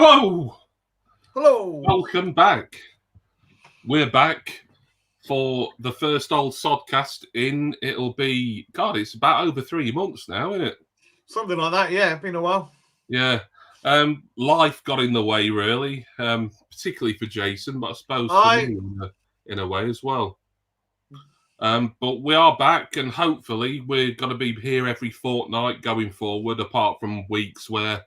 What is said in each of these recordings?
Hello! Hello! Welcome back. We're back for the first old Sodcast it'll be, God, it's about over 3 months now, isn't it? Something like that, yeah. Been a while. Yeah. Life got in the way, really, particularly for Jason, but I suppose for me in a way as well. But we are back, and hopefully we're going to be here every fortnight going forward, apart from weeks where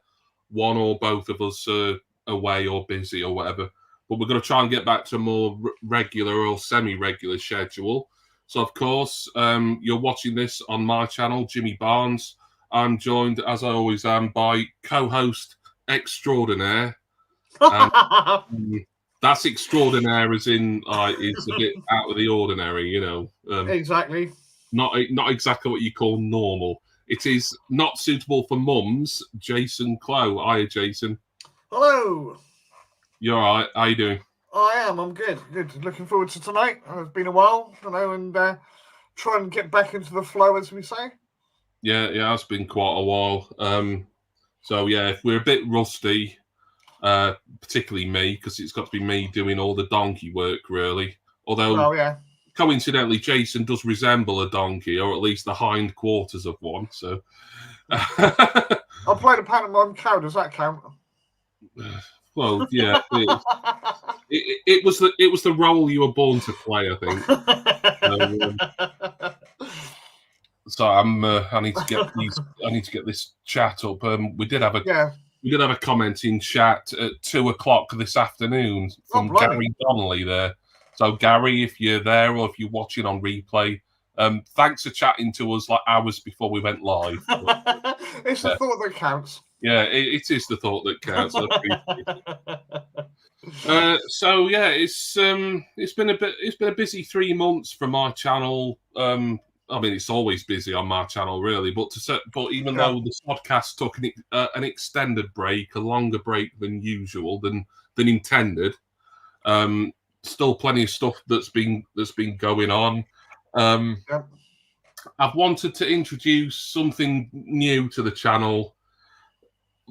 one or both of us are away or busy or whatever. But we're going to try and get back to a more regular or semi-regular schedule. So, of course, you're watching this on my channel, Jimmy Barnes. I'm joined, as I always am, by co-host extraordinaire. That's extraordinaire, as in it's a bit out of the ordinary, you know. Exactly. Not exactly what you call normal. It is not suitable for mums. Jason Clow. Hiya, Jason. Hello. You're all right. How you doing? I am. I'm good. Good. Looking forward to tonight. It's been a while, and try and get back into the flow, as we say. Yeah, it's been quite a while. So yeah, if we're a bit rusty, particularly me, because it's got to be me doing all the donkey work, really. Although, coincidentally, Jason does resemble a donkey, or at least the hindquarters of one. So, I played a pantomime cow. Does that count? Well, yeah. It was the role you were born to play, I think. So I need to get this chat up. We did have a commenting chat at 2:00 this afternoon from Gary Donnelly there. So Gary, if you're there or if you're watching on replay, thanks for chatting to us like hours before we went live. It's the thought that counts. Yeah, it is the thought that counts. I appreciate it. So yeah, it's been a busy 3 months for my channel. I mean, it's always busy on my channel, really. But even though the podcast took an extended break, a longer break than usual, than intended, still plenty of stuff that's been going on. I've wanted to introduce something new to the channel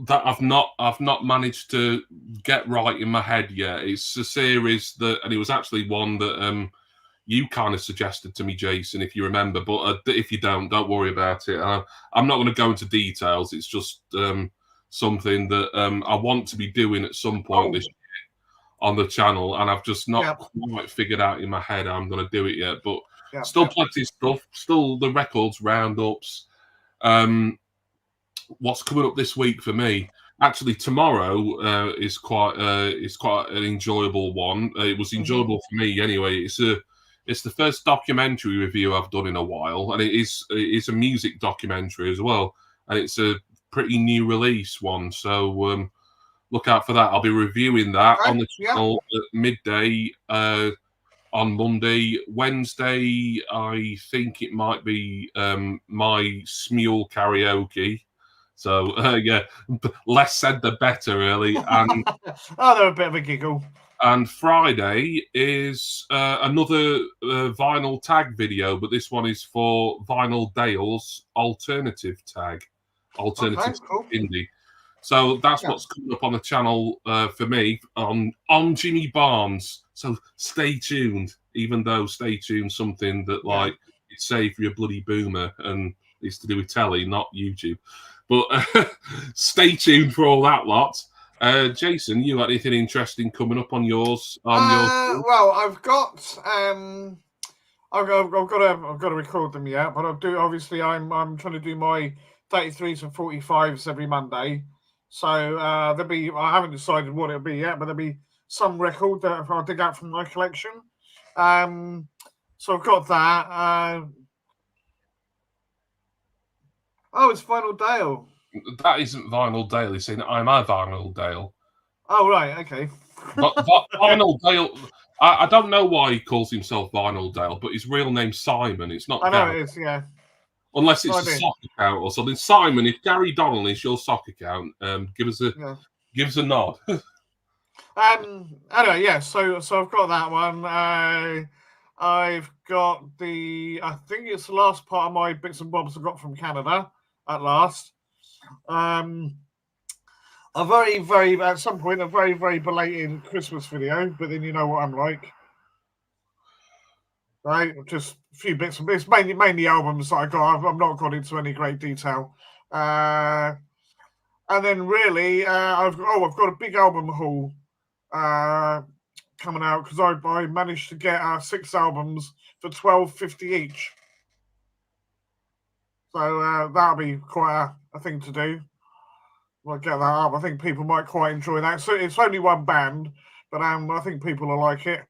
that I've not managed to get right in my head yet. It's a series and it was actually one that you kind of suggested to me, Jason, if you remember. But if you don't worry about it. I'm not going to go into details. It's just something that I want to be doing at some point this year on the channel, and I've just not quite figured out in my head how I'm going to do it yet. But still plenty of stuff. Still the records roundups. What's coming up this week for me? Actually, tomorrow is quite an enjoyable one. It was enjoyable for me anyway. It's the first documentary review I've done in a while, and it's a music documentary as well, and it's a pretty new release one. So look out for that. I'll be reviewing that on the channel at midday on Monday. Wednesday, I think it might be my Smule karaoke. So less said the better, really. And they're a bit of a giggle. And Friday is another vinyl tag video, but this one is for Vinyl Dale's alternative tag, indie. So that's what's coming up on the channel for me on Jimmy Barnes. So stay tuned. Even though stay tuned, something that it's saved for your bloody boomer and it's to do with telly, not YouTube. But stay tuned for all that lot. Jason, you got anything interesting coming up on yours? Well, I've got to record them yet, but I'll do. Obviously, I'm trying to do my 33s and 45s every Monday. So there'll be. I haven't decided what it'll be yet, but there'll be some record that I'll dig out from my collection. So I've got that. It's Vinyl Dale. That isn't Vinyl Dale. He's saying I'm a Vinyl Dale. Oh, right. Okay. But Vinyl Dale, I don't know why he calls himself Vinyl Dale, but his real name's Simon. It's not. I know it is, yeah. Unless it's a sock account or something. Simon, if Gary Donnelly is your sock account, give us a nod. Anyway, yeah. So I've got that one. I've got I think it's the last part of my bits and bobs I got from Canada at last. at some point, a very, very belated Christmas video, but then you know what I'm like. Right? Just a few bits. It's mainly albums that I got. I've not gone into any great detail. And then really, I've got a big album haul coming out because I managed to get 6 albums for $12.50 each. So that'll be quite a thing to do. I'll get that up. I think people might quite enjoy that. So it's only one band, but I think people will like it,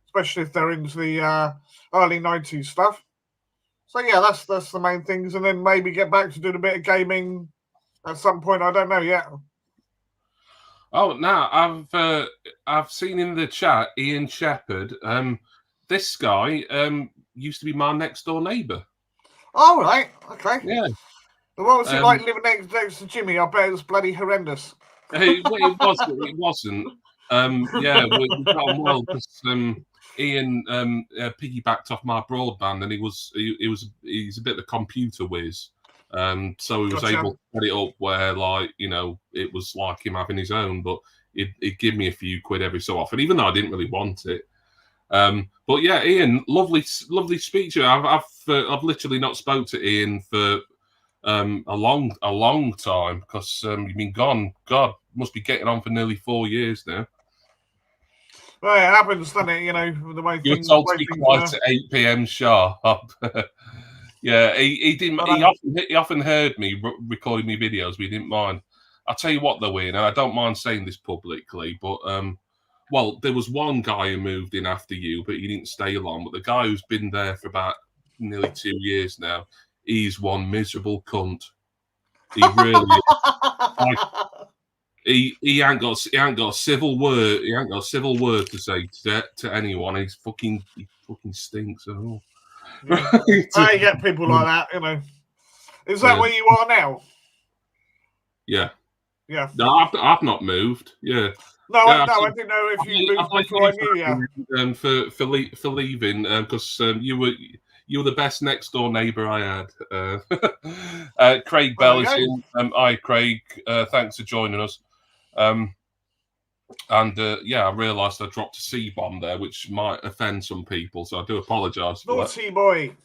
especially if they're into the early 90s stuff. So yeah, that's the main things, and then maybe get back to doing a bit of gaming at some point. I don't know yet. Oh, now I've seen in the chat Ian Shepherd. This guy used to be my next door neighbour. All right, okay. Yeah. What was it like living next to Jimmy? I bet it was bloody horrendous. It wasn't. Yeah, we got on well because Ian piggybacked off my broadband, and he's a bit of a computer whiz. So he was able to set it up where, like, you know, it was like him having his own, but it'd give me a few quid every so often, even though I didn't really want it. But yeah, Ian, lovely speech. I've literally not spoke to Ian for a long time because you've been gone. God, must be getting on for nearly 4 years now. Well, it happens, doesn't it? You know, the way you were told to be quiet at 8 p.m. sharp. Yeah, he didn't. He often heard me recording me videos, but he didn't mind. I'll tell you what, though, Ian, and I don't mind saying this publicly, but well, there was one guy who moved in after you, but he didn't stay long. But the guy who's been there for about nearly 2 years now, he's one miserable cunt. He really is. He ain't got a civil word. He ain't got a civil word to say to anyone. He fucking stinks at all. Yeah. I get people like that, you know. Is that where you are now? Yeah. Yeah. No, I've not moved. Yeah. No, I didn't know if you moved before I knew you. For leaving, because you were the best next door neighbour I had. Craig Bell is in. Hi, Craig. Thanks for joining us. And yeah, I realised I dropped a C-bomb there, which might offend some people, so I do apologise for that. Naughty boy.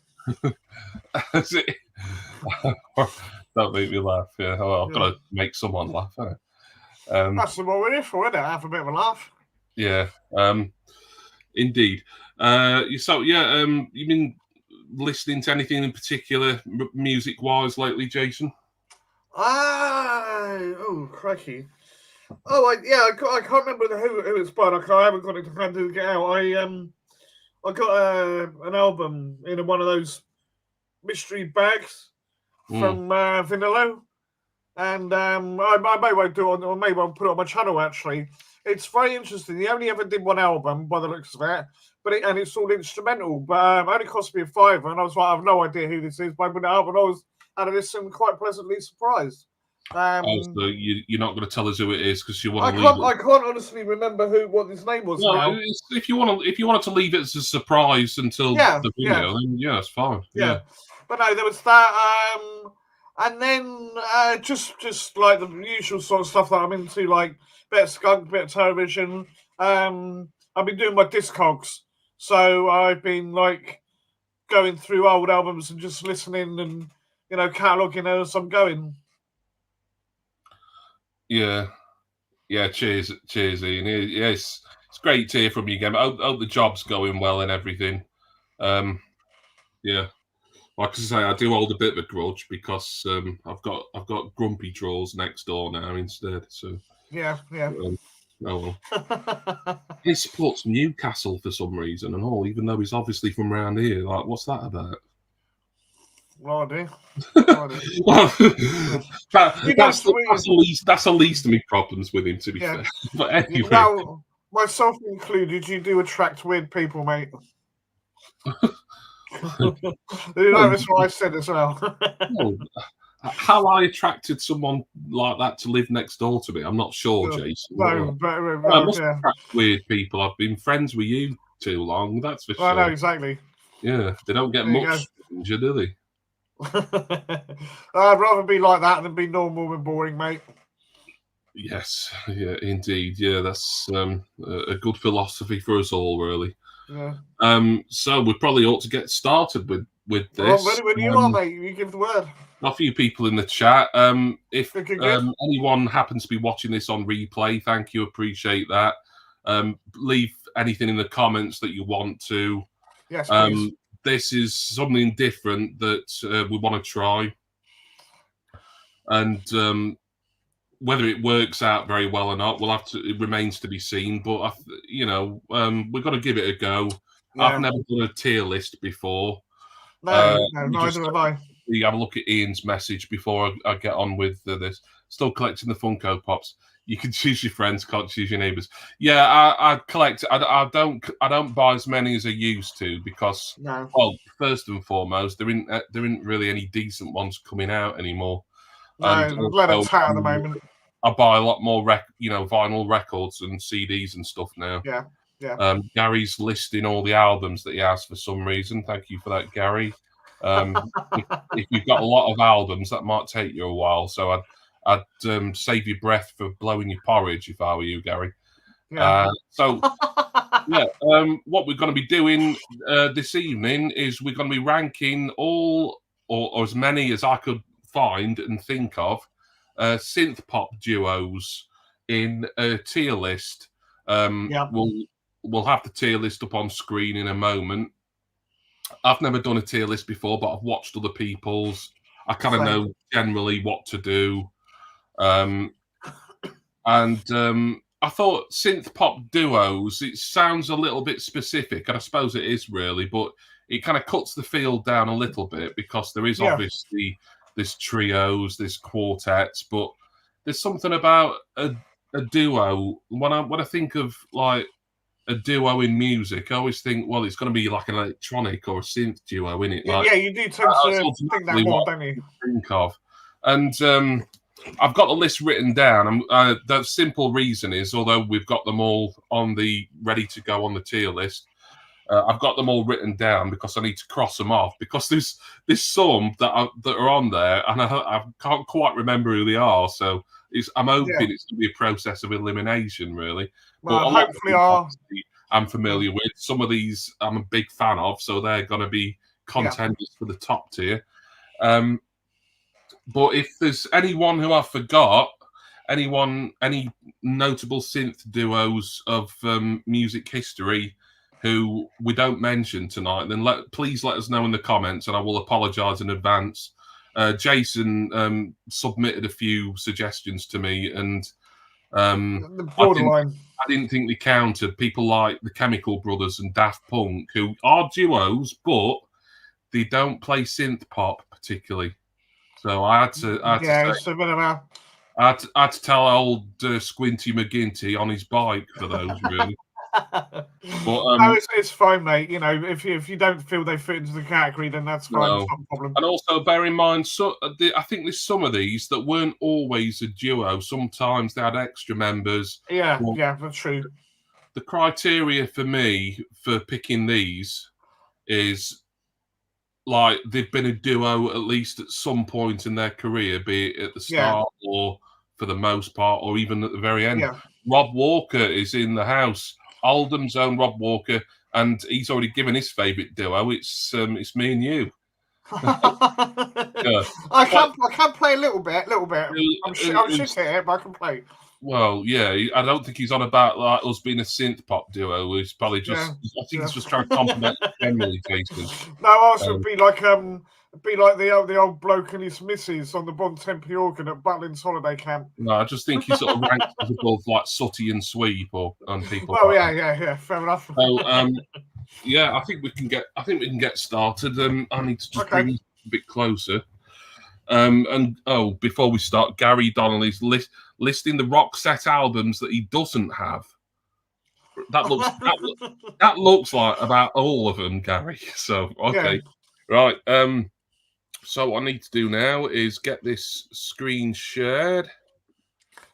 Don't make me laugh. Yeah, I've got to make someone laugh. That's what we're here for, isn't it? Have a bit of a laugh. Yeah, indeed. So yeah, you've been listening to anything in particular, music-wise, lately, Jason? Oh, crikey. Oh, I can't remember who it's by. I haven't got it to hand to get out. I got an album in one of those mystery bags from Vanilla, and I may well do it, or maybe I'll put it on my channel. Actually, it's very interesting. He only ever did one album by the looks of it, but it's all instrumental. But it only cost me a £5, and I was like, I have no idea who this is. But I put it up, and I was out of this and quite pleasantly surprised. So you're not going to tell us who it is because you want to. I can't honestly remember what his name was. No, now. If you wanted to leave it as a surprise until the video, then yeah, it's fine. Yeah. But no, there was that, and then just like the usual sort of stuff that I'm into, like bit of skunk, bit of television. I've been doing my Discogs, so I've been like going through old albums and just listening and cataloguing as I'm going. Yeah. Cheers, Ian. Yeah, it's great to hear from you again. I hope the job's going well and everything. Yeah, like I say, I do hold a bit of a grudge because I've got grumpy drawers next door now instead. So yeah. Oh well. He supports Newcastle for some reason and all, even though he's obviously from around here. Like, what's that about? Well, I do. That's the least of my problems with him, to be fair. But anyway, now, myself included, you do attract weird people, mate. That's what I said as well. How I attracted someone like that to live next door to me, I'm not sure, Jason. No, I must attract weird people. I've been friends with you too long, that's for sure. I know, exactly. Yeah, they don't get much danger, do they? I'd rather be like that than be normal and boring, mate. Yes, yeah, indeed. Yeah, that's a good philosophy for us all, really. Yeah. So we probably ought to get started with Well, this. when you are, mate, you give the word. A few people in the chat. If Good. anyone happens to be watching this on replay, thank you, appreciate that. Leave anything in the comments that you want to. Yes, please. This is something different that we want to try, and whether it works out very well or not, it remains to be seen. But we've got to give it a go. Yeah. I've never done a tier list before. No, neither have I. Have a look at Ian's message before I get on with this. Still collecting the Funko Pops. You can choose your friends, can't choose your neighbours. Yeah, I collect. I don't buy as many as I used to because, well, first and foremost, there isn't really any decent ones coming out anymore. No, let it tat at the moment. I buy a lot more vinyl records and CDs and stuff now. Yeah. Gary's listing all the albums that he has for some reason. Thank you for that, Gary. If you've got a lot of albums, that might take you a while. So I'd save your breath for blowing your porridge if I were you, Gary. Yeah. What we're going to be doing this evening is we're going to be ranking all or as many as I could find and think of synth-pop duos in a tier list. We'll have the tier list up on screen in a moment. I've never done a tier list before, but I've watched other people's. I kind of know generally what to do. And I thought synth-pop duos, it sounds a little bit specific, and I suppose it is really, but it kind of cuts the field down a little bit because there is obviously there's trios, there's quartets, but there's something about a duo. When I think of like a duo in music, I always think, well, it's going to be like an electronic or a synth duo, isn't it? Like, yeah, you do tend to think that more, don't you? Think of, and I've got the list written down. The simple reason is, although we've got them all on the ready to go on the tier list, I've got them all written down because I need to cross them off because there's some that are on there and I can't quite remember who they are. So I'm hoping it's going to be a process of elimination, really. Well, but hopefully I'm familiar with. Some of these I'm a big fan of, so they're going to be contenders for the top tier. But if there's anyone who I forgot, any notable synth duos of music history who we don't mention tonight, then please let us know in the comments, and I will apologise in advance. Jason submitted a few suggestions to me, and the borderline. I didn't think they counted. People like the Chemical Brothers and Daft Punk, who are duos, but they don't play synth pop particularly. So I had to it's a bit of a. I had to tell old Squinty McGinty on his bike for those, really. But, no, it's fine, mate. You know, if you don't feel they fit into the category, then that's fine. No. It's not a problem. And also bear in mind, I think there's some of these that weren't always a duo. Sometimes they had extra members. Yeah, that's true. The criteria for me for picking these is like they've been a duo at least at some point in their career, be it at the start or for the most part, or even at the very end. Yeah. Rob Walker is in the house. Oldham's own Rob Walker, and he's already given his favourite duo. It's me and you. I can play a little bit. I'm shit at it, but I can play. Well, yeah, I don't think he's on about like us being a synth pop duo. He's probably just, I think he's just trying to compliment generally, Jason. No, also be like the old bloke and his missus on the Bon Tempe organ at Butlins holiday camp. No, I just think he's sort of ranked as above like Sooty and Sweep or people. Well, yeah, fair enough. So, I think we can get started. I need to just bring this a bit closer. Before we start, Gary Donnelly's listing the rock set albums that he doesn't have. That looks like about all of them, Gary. So right. So what I need to do now is get this screen shared.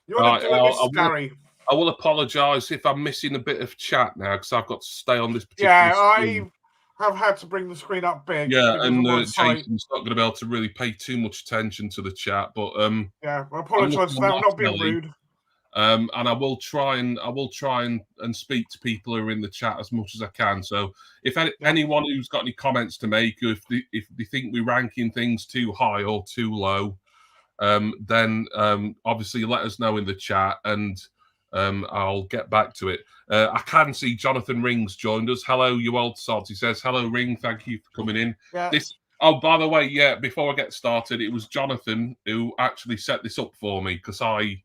You want to do this, Gary? I will apologise if I'm missing a bit of chat now because I've got to stay on this particular. Yeah, screen. I have had to bring the screen up big. Yeah, and Jason's not going to be able to really pay too much attention to the chat, but I apologise for that. I'm not being rude. And I will try and speak to people who are in the chat as much as I can. So if anyone who's got any comments to make, or if they think we're ranking things too high or too low, then obviously let us know in the chat, and I'll get back to it. I can see Jonathan Ring's joined us. Hello, you old sods. He says, hello, Ring. Thank you for coming in. Yeah. Oh, by the way, yeah, before I get started, it was Jonathan who actually set this up for me, because I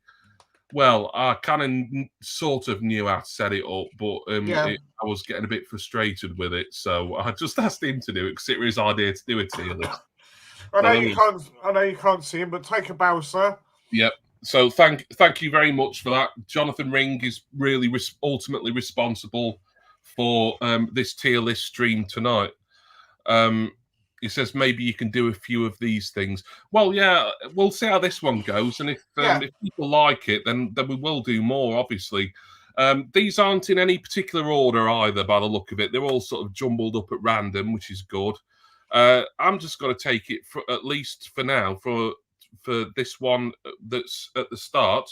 kind of sort of knew how to set it up, but I was getting a bit frustrated with it, so I just asked him to do it because it was his idea to do a tier list. I know you can't see him, but take a bow, sir. Yep. So thank you very much for that. Jonathan Ring is really ultimately responsible for this tier list stream tonight. He says maybe you can do a few of these things. Well, yeah, we'll see how this one goes, and if people like it, then we will do more. Obviously, these aren't in any particular order either, by the look of it. They're all sort of jumbled up at random, which is good. I'm just going to take it for at least for now for this one that's at the start,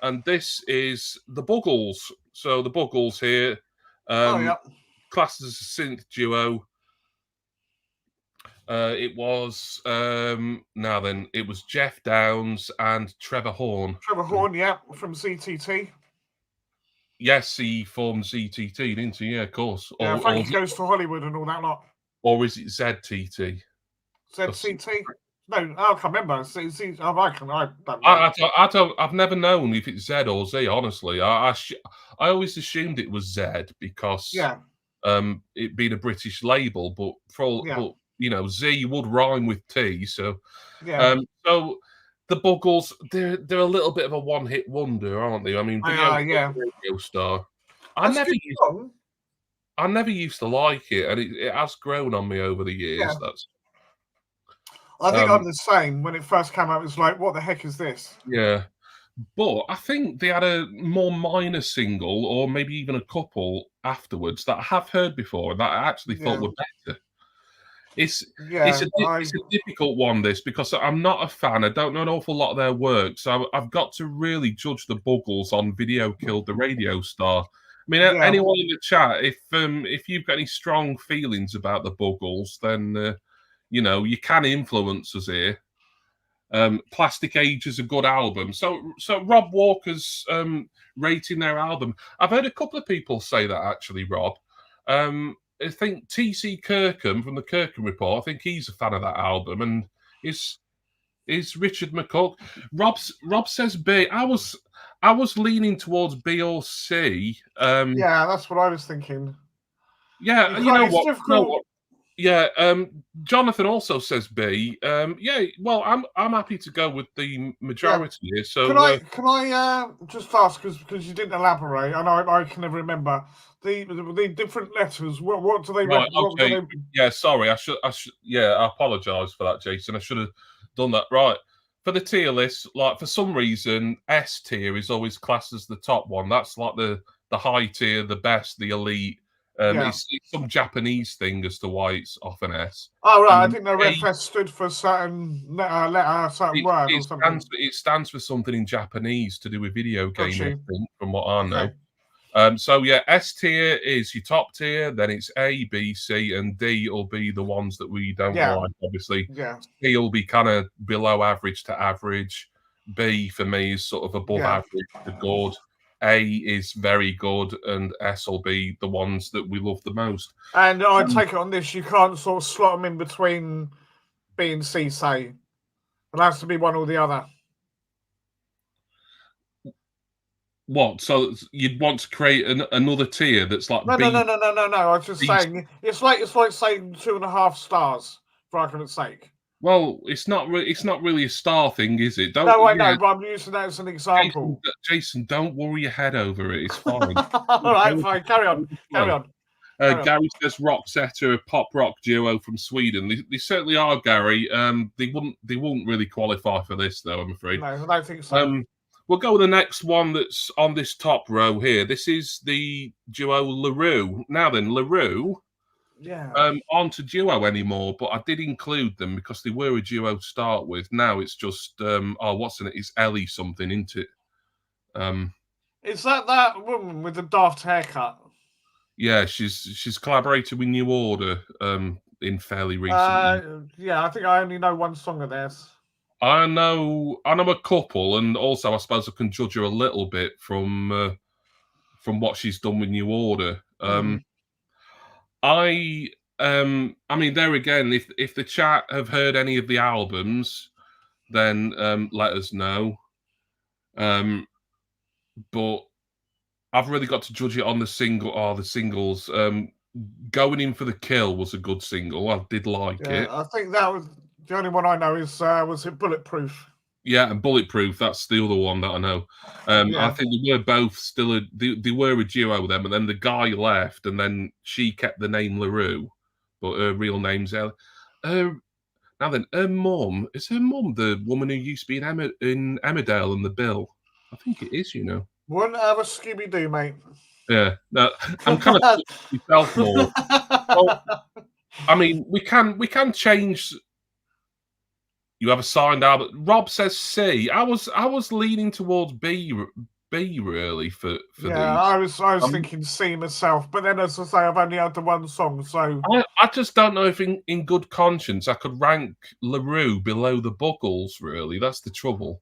and this is the Buggles. So the Buggles here, classed as a synth duo. It was it was Jeff Downs and Trevor Horn. Trevor Horn, from ZTT. Yes, he formed ZTT, didn't he? Yeah, of course. Yeah, I think he goes for Hollywood and all that lot. Or is it ZTT? ZTT? No, I can't remember. I've never known if it's Z or Z. Honestly, I always assumed it was Z because it being a British label, but but you know, Z would rhyme with T. So so the Buggles, they're a little bit of a one-hit wonder, aren't they? I mean, Radio Star. I never used to like it, and it has grown on me over the years. I think I'm the same. When it first came out, it was like, what the heck is this? Yeah. But I think they had a more minor single, or maybe even a couple afterwards, that I have heard before and that I actually thought were better. It's a difficult one, this, because I'm not a fan. I don't know an awful lot of their work, so I've got to really judge the Buggles on Video Killed the Radio Star. I mean, anyone in the chat, if you've got any strong feelings about the Buggles, then you can influence us here. Plastic Age is a good album. So Rob Walker's rating their album. I've heard a couple of people say that, actually, Rob. I think T.C. Kirkham from the Kirkham Report, I think he's a fan of that album, and is Richard McCook. Rob says B. I was leaning towards B or C. That's what I was thinking. Yeah, you know what? Yeah, Jonathan also says B. Well, I'm happy to go with the majority here. So can I just ask, because you didn't elaborate, and I can never remember the different letters. What do they? Right, okay. Yeah, sorry. I apologise for that, Jason. I should have done that. Right, for the tier list, like for some reason, S tier is always classed as the top one. That's like the high tier, the best, the elite. It's some Japanese thing as to why it's off an S. Oh, right. I didn't know Red stood for certain letter, certain word or something. It stands for something in Japanese to do with video game, I think, from what I know. S tier is your top tier, then it's A, B, C, and D will be the ones that we don't like, obviously. C will be kind of below average to average. B, for me, is sort of above average to good. A is very good, and S will be the ones that we love the most. And I take it on this, you can't sort of slot them in between B and C, say. It has to be one or the other. What? So you'd want to create another tier that's like No. I was just saying, it's like saying 2.5 stars, for argument's sake. Well, it's not really a star thing, is it? I know, but I'm using that as an example. Jason, don't worry your head over it. It's fine. All right, fine. Carry on. Gary says Roxette, a pop rock duo from Sweden. They certainly are, Gary. They wouldn't really qualify for this, though, I'm afraid. No, I don't think so. We'll go with the next one that's on this top row here. This is the duo LaRue. Now then, LaRue aren't a duo anymore, but I did include them because they were a duo to start with. Now it's just what's in it? It's Ellie something, isn't it? Is that woman with the daft haircut? Yeah, she's collaborated with New Order in fairly recent. Yeah, I think I only know one song of theirs. I know a couple, and also I suppose I can judge her a little bit from what she's done with New Order. I I mean, there again, if the chat have heard any of the albums, then let us know. But I've really got to judge it on the singles. Going in for the Kill was a good single. I did like Yeah, it. I think that was the only one I know is was it Bulletproof. Yeah, and Bulletproof, that's the other one that I know. I think they were both still they were a duo with them, and then the guy left, and then she kept the name LaRue, but her real name's El. Now then, her mum is her mum the woman who used to be in Emmerdale and the Bill. I think it is, you know. Wouldn't have a Scooby Doo, mate. Yeah, no, I'm kind of myself more. Well, I mean, we can change. You have a signed album. Rob says C. I was leaning towards B really for Yeah, these. I was thinking C myself, but then as I say, I've only had the one song, so I just don't know if in good conscience I could rank LaRue below the Buggles. Really, that's the trouble.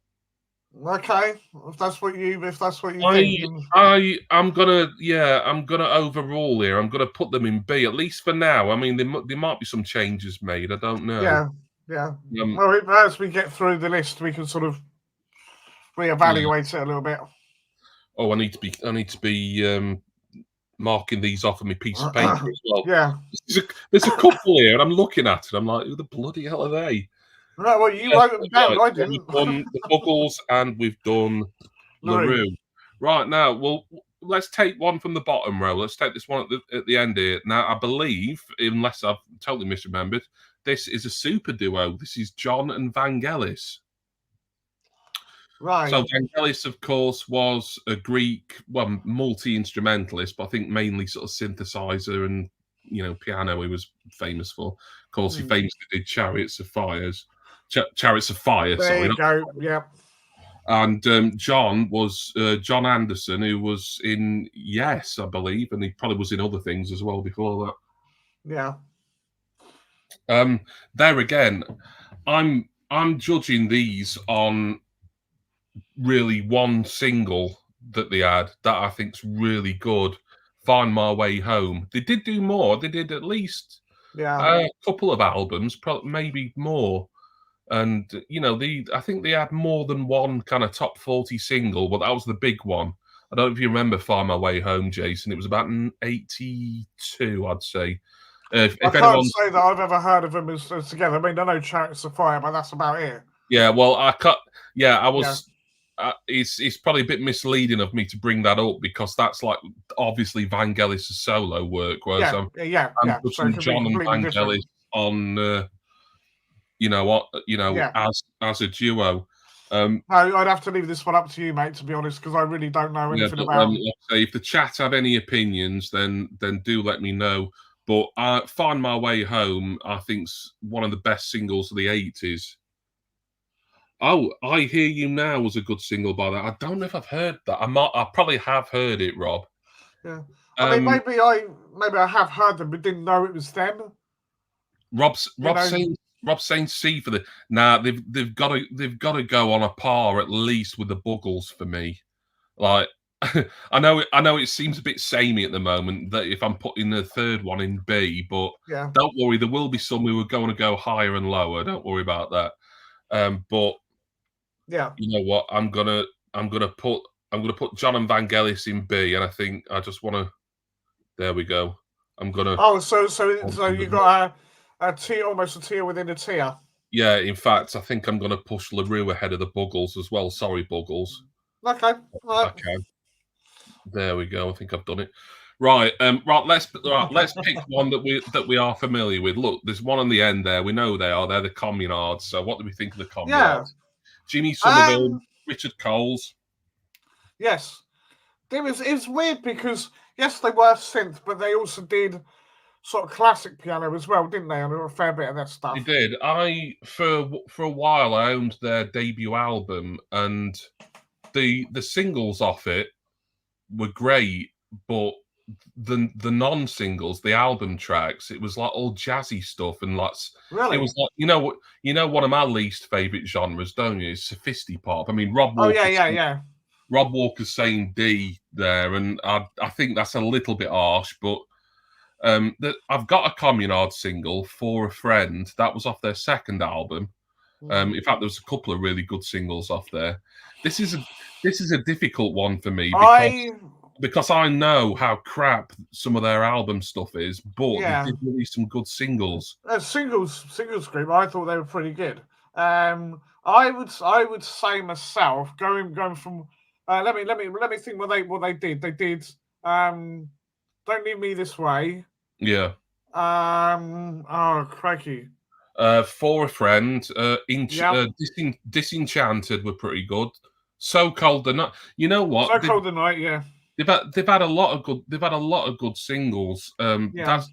okay. If that's what you think, I'm gonna overrule here. I'm gonna put them in B at least for now. I mean, there might be some changes made. I don't know. yeah. Well, as we get through the list, we can sort of reevaluate it a little bit. Oh, I need to be marking these off on my piece of paper as well. Yeah. There's a couple here, and I'm looking at it. I'm like, who the bloody hell are they? Right, well, you wrote them down. I didn't. We've done the Buggles and we've done LaRue. Right now, well, let's take one from the bottom row. Let's take this one at the end here. Now, I believe, unless I've totally misremembered, this is a super duo. This is John and Vangelis. Right. So Vangelis, of course, was a Greek, multi-instrumentalist, but I think mainly sort of synthesizer and piano he was famous for. Of course, he famously did Chariots of Fire. There you go. Yeah. And John was John Anderson, who was in Yes, I believe, and he probably was in other things as well before that. Yeah. There again, I'm judging these on really one single that they had that I think's really good. Find My Way Home. They did do more. They did at least a couple of albums, maybe more. And I think they had more than one kind of top 40 single, but that was the big one. I don't know if you remember "Find My Way Home," Jason. It was about 82, I'd say. I can't say that I've ever heard of them as together. I mean, I know Chariots of Fire, but that's about it. Yeah, well, I was. It's probably a bit misleading of me to bring that up because that's like obviously Vangelis' solo work, whereas I'm putting John and Vangelis on. As a duo. No, I'd have to leave this one up to you, mate, to be honest, because I really don't know anything about them. If the chat have any opinions, then do let me know. But Find My Way Home, I think's one of the best singles of the 80s. Oh, I Hear You Now was a good single by that. I don't know if I've heard that. I probably have heard it, Rob. Yeah. I mean, maybe I have heard them, but didn't know it was them. Rob's saying C for the. Nah, they've got to go on a par at least with the Buggles for me. Like, I know it seems a bit samey at the moment that if I'm putting the third one in B, but don't worry, there will be some who are going to go higher and lower. Don't worry about that. But you know what? I'm gonna put John and Vangelis in B, and I think I just want to. There we go. I'm gonna. Oh, so you got a tier, almost a tier within a tier. Yeah, in fact, I think I'm going to push LaRue ahead of the Buggles as well. Sorry, Buggles. Okay. Okay. There we go. I think I've done it. Right. Let's pick one that we are familiar with. Look, there's one on the end there. We know they are. They're the Communards. So what do we think of the Communards? Jimmy Somerville, Richard Coles. Yes. It was weird because yes, they were synth, but they also did sort of classic piano as well, didn't they? And a fair bit of that stuff. They did. For a while I owned their debut album, and the singles off it were great, but the non-singles, the album tracks, it was like all jazzy stuff, and like Really? it was like one of my least favorite genres, don't you? Is Synthpop. I mean, Oh yeah. Rob Walker's saying D there, and I think that's a little bit harsh, but I've got a Communard single, For a Friend, that was off their second album. In fact, there was a couple of really good singles off there. This is a difficult one for me because I know how crap some of their album stuff is, but they did release some good singles. Singles group, I thought they were pretty good. I would say myself going from let me think what they did. They did Don't Leave Me This Way. Yeah. Oh crikey. For a Friend, Disenchanted were pretty good. So Cold the Night. You know what? So Cold the Night, yeah. They've had a lot of good singles. That's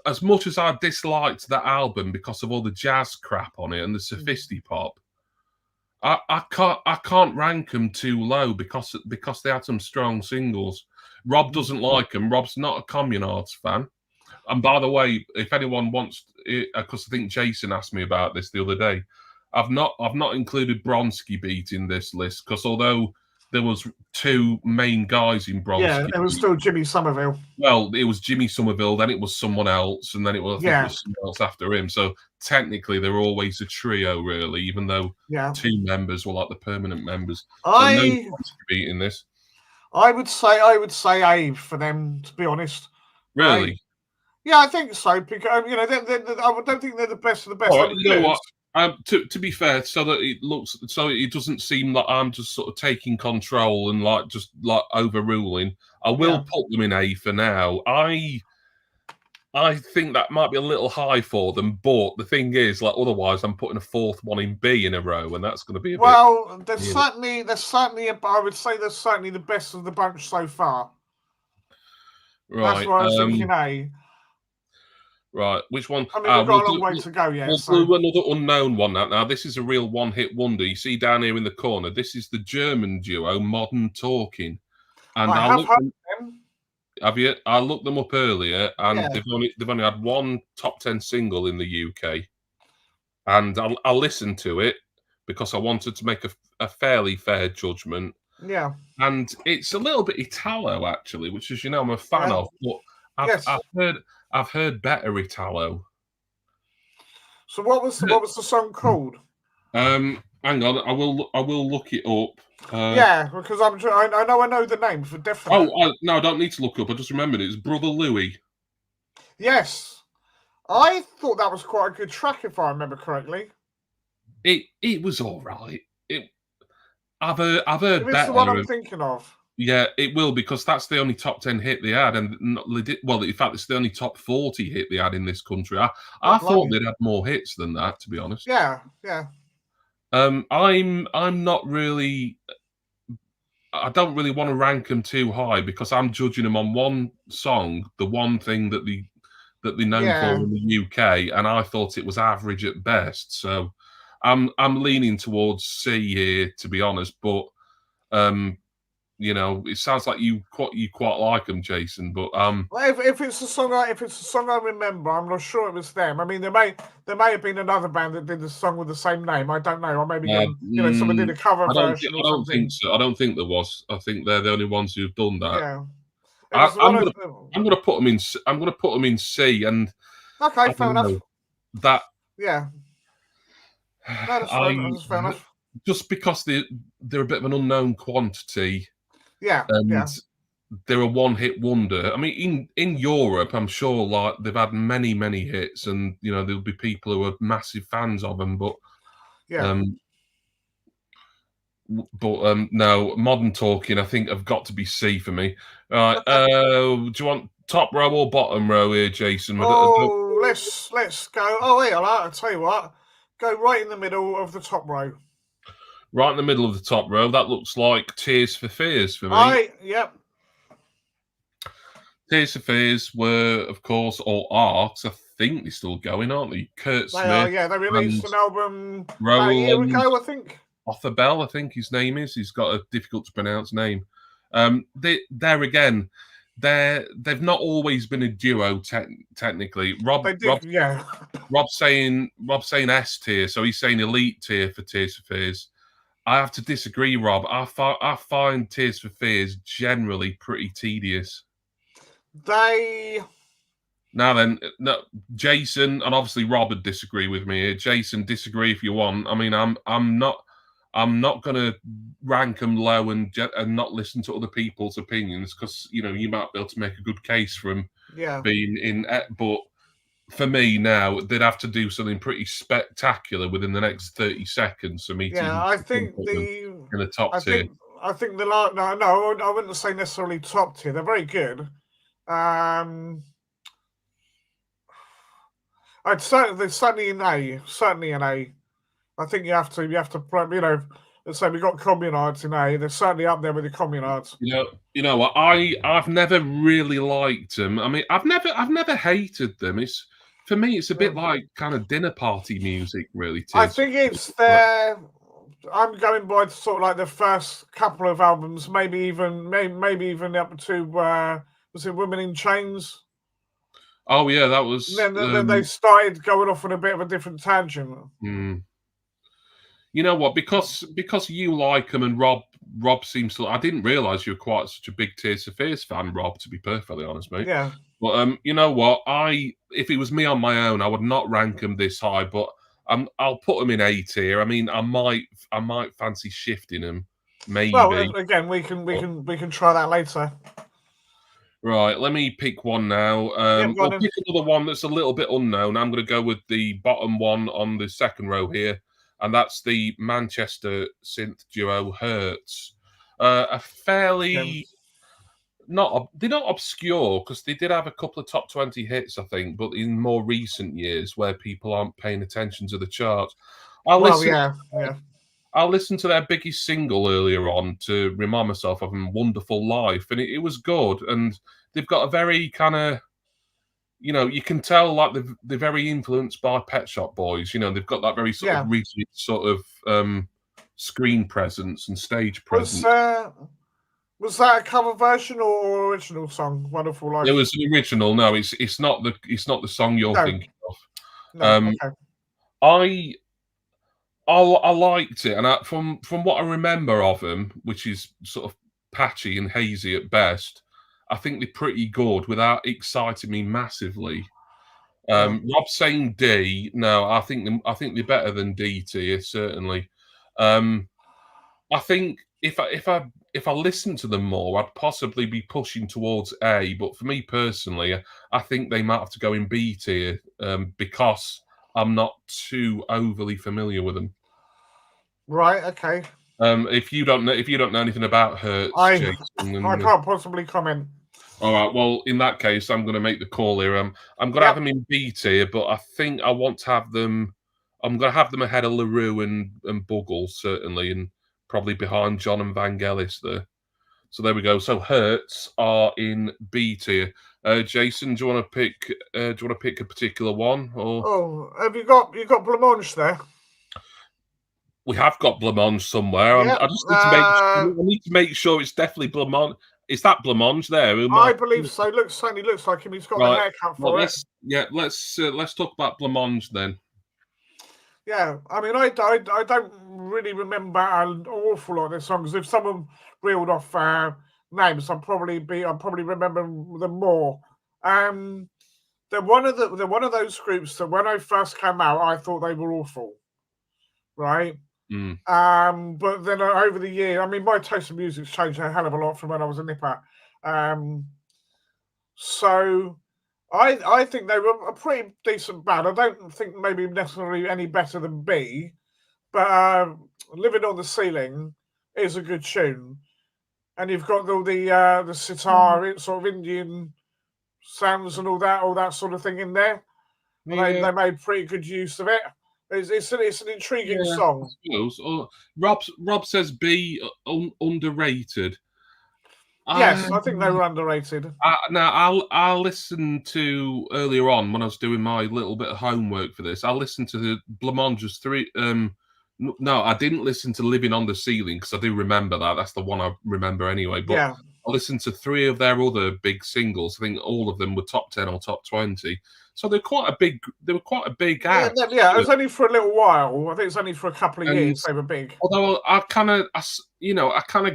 as much as I disliked that album because of all the jazz crap on it and the Synthpop. I can't rank them too low because they had some strong singles. Rob doesn't like them. Rob's not a Communards fan. And by the way, if anyone wants, because I think Jason asked me about this the other day, I've not included Bronski Beat in this list because although there was two main guys in Bronski, it was still Jimmy Somerville. Well, it was Jimmy Somerville, then it was someone else, and then it was someone else after him. So technically, they were always a trio, really, even though two members were like the permanent members. No Bronski Beat in this. I would say A for them, to be honest. Really? Yeah, I think so because I don't think they're the best of the best. Oh, you know what? To be fair, so that it doesn't seem like I'm just sort of taking control and just overruling. I will put them in A for now. I think that might be a little high for them, but the thing is, otherwise, I'm putting a fourth one in B in a row, and that's going to be there's certainly. I would say they're certainly the best of the bunch so far. Right. That's why I was thinking A. Right, which one? I mean, we've got a long way to go yet. We'll do another unknown one now. This is a real one-hit wonder. You see down here in the corner, this is the German duo Modern Talking. And I have heard them. Have you? I looked them up earlier, and they've only had one top 10 single in the UK. And I listened to it because I wanted to make a fairly fair judgment. Yeah. And it's a little bit Italo, actually, which, as you know, I'm a fan of. But I've heard better Italo. So what was the song called? Hang on, I will look it up. Because I know the name for definite. No, I don't need to look up. I just remembered it's Brother Louie. Yes, I thought that was quite a good track if I remember correctly. It was all right. I've heard better. It's the one I'm thinking of. Yeah, it will because that's the only top 10 hit they had, and in fact, it's the only top 40 hit they had in this country. I thought they'd had more hits than that, to be honest. Yeah. I'm not really. I don't really want to rank them too high because I'm judging them on one song, the one thing that they're known for in the UK, and I thought it was average at best. So I'm leaning towards C here, to be honest, but. It sounds like you quite like them, Jason. But if it's a song I remember, I'm not sure it was them. I mean, there may have been another band that did the song with the same name. I don't know, or maybe someone did a cover version. I don't think so. I don't think there was. I think they're the only ones who've done that. Yeah. I'm going to put them in. I'm going to put them in C. And okay, fair enough. That yeah. No, that's fair enough. Just because they're a bit of an unknown quantity. Yeah, they're a one-hit wonder. I mean, in Europe, I'm sure they've had many, many hits, and there'll be people who are massive fans of them. But no, Modern Talking, I think, have got to be C for me. Right? Do you want top row or bottom row here, Jason? Let's go. Oh, yeah, I'll tell you what. Go right in the middle of the top row. Right in the middle of the top row, that looks like Tears for Fears for me. Yep. Tears for Fears were, of course, or are, because I think they're still going, aren't they? Kurt Smith. They released an album Roland, a year ago, I think. Arthur Bell, I think his name is. He's got a difficult to pronounce name. There again, they've not always been a duo technically. They did, yeah. Rob's saying S tier, so he's saying elite tier for Tears for Fears. I have to disagree, Rob. I find Tears for Fears generally pretty tedious. Now then, no, Jason and obviously Rob would disagree with me here. Jason, disagree if you want. I mean, I'm not going to rank them low and not listen to other people's opinions because you might be able to make a good case for them being in. But for me now, they'd have to do something pretty spectacular within the next 30 seconds for me to. Yeah, I think in the top tier. I think no, I wouldn't say necessarily top tier. They're very good. I'd say they're certainly an A. Certainly an A. I think you have to. Let's say we got Communards in A. They're certainly up there with the Communards. You know what? I've never really liked them. I mean, I've never hated them. For me, it's a bit like kind of dinner party music, really. I think it's their. I'm going by sort of like the first couple of albums, maybe even up to was it Women in Chains? Oh yeah, that was. Then they started going off on a bit of a different tangent. You know what? Because you like them, and Rob seems to. I didn't realise you were quite such a big Tears for Fears fan, Rob. To be perfectly honest, mate. Yeah. But you know what? If it was me on my own, I would not rank them this high. But I'll put them in A tier. I mean, I might fancy shifting them. Maybe. Well, again, we can try that later. Right, let me pick one now. We'll pick another one that's a little bit unknown. I'm going to go with the bottom one on the second row here, and that's the Manchester synth duo Hertz. A fairly they're not obscure because they did have a couple of top 20 hits, I think, but in more recent years where people aren't paying attention to the charts. I'll listen to their biggest single earlier on to remind myself of a Wonderful Life, and it was good. And they've got a very kind of, you can tell like they're very influenced by Pet Shop Boys. They've got that very sort of rigid sort of screen presence and stage presence. Was that a cover version or original song? Wonderful Life. It was an original. No, it's not the song you're thinking of. No, okay. I liked it, and from what I remember of them, which is sort of patchy and hazy at best, I think they're pretty good without exciting me massively. Rob saying D, no, I think they're better than D tier certainly. I think if I listen to them more, I'd possibly be pushing towards A. But for me personally, I think they might have to go in B tier because I'm not too overly familiar with them. Right. Okay. If you don't know anything about Hertz, Jason, I can't possibly comment. All right. Well, in that case, I'm going to make the call here. I'm going to have them in B tier, but I think I want to have them. I'm going to have them ahead of LaRue and Buggles certainly, and probably behind John and Vangelis there. So there we go. So Hertz are in B tier. Jason, do you want to pick a particular one? Or have you got Blancmange there? We have got Blancmange somewhere. Yep. I just need to make sure it's definitely Blancmange. Is that Blancmange there? I believe so. Certainly looks like him. He's got the haircut for it. Let's talk about Blancmange then. Yeah, I mean, I don't really remember an awful lot of their songs. If someone reeled off names, I'll probably remember them more. They're one of those groups that when I first came out, I thought they were awful, right? But then over the year, I mean, my taste in music's changed a hell of a lot from when I was a nipper. So I think they were a pretty decent band. I don't think maybe necessarily any better than B, but Living on the Ceiling is a good tune. And you've got all the sitar, sort of Indian sounds and all that sort of thing in there. They made pretty good use of it. It's an intriguing song. Rob says B underrated. Yes, I think they were underrated. Now I'll listen to earlier on when I was doing my little bit of homework for this. I'll listen to the Blancmange's three. No, I didn't listen to Living on the Ceiling because I do remember that. That's the one I remember anyway. But I listened to 3 of their other big singles. I think all of them were top 10 or top 20. So they were quite a big act. Yeah. It was only for a little while. I think it's only for a couple of And years they were big. although I kind of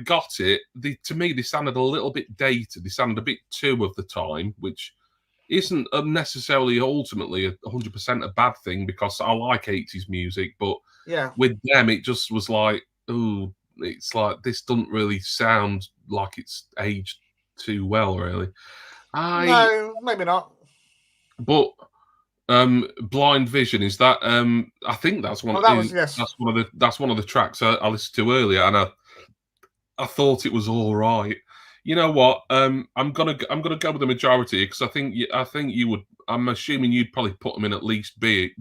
got it. To me, they sounded a little bit dated. They sounded a bit too of the time, which isn't necessarily ultimately 100% a bad thing because I like 80s music. But Yeah. with them, it just was like, ooh, it's like this doesn't really sound like it's aged too well, really. No, maybe not. But Blind Vision, is that I think that's one Oh, that was yes. that's one of the tracks I listened to earlier, and I thought it was all right. You know what? I'm gonna go with the majority because I think you would. I'm assuming you'd probably put them in at least B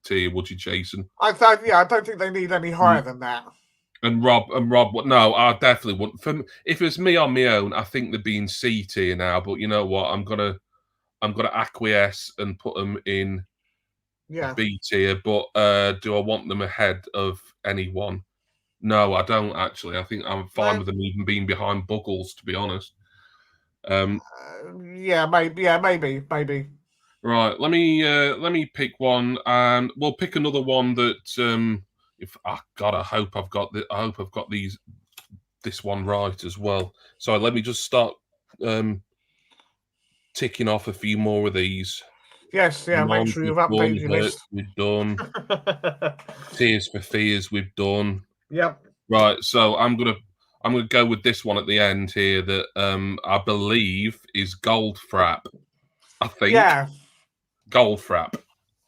tier, would you, Jason? I don't think they need any higher than that. And Rob, no, I definitely wouldn't. If it was me on my own, I think they'd be in C tier now. But you know what? I'm gonna acquiesce and put them in B tier. But do I want them ahead of anyone? No, I don't actually. I think I'm fine with them even being behind Buggles, to be honest. Maybe. Right, let me pick one, and we'll pick another one that if God, I hope I've got this one right as well. So let me just start ticking off a few more of these. Yes, yeah. Make sure you've updated your list. We've done. Tears for Fears, we've done. Yep. Right, so I'm gonna go with this one at the end here that I believe is Goldfrapp. I think. Yeah. Goldfrapp.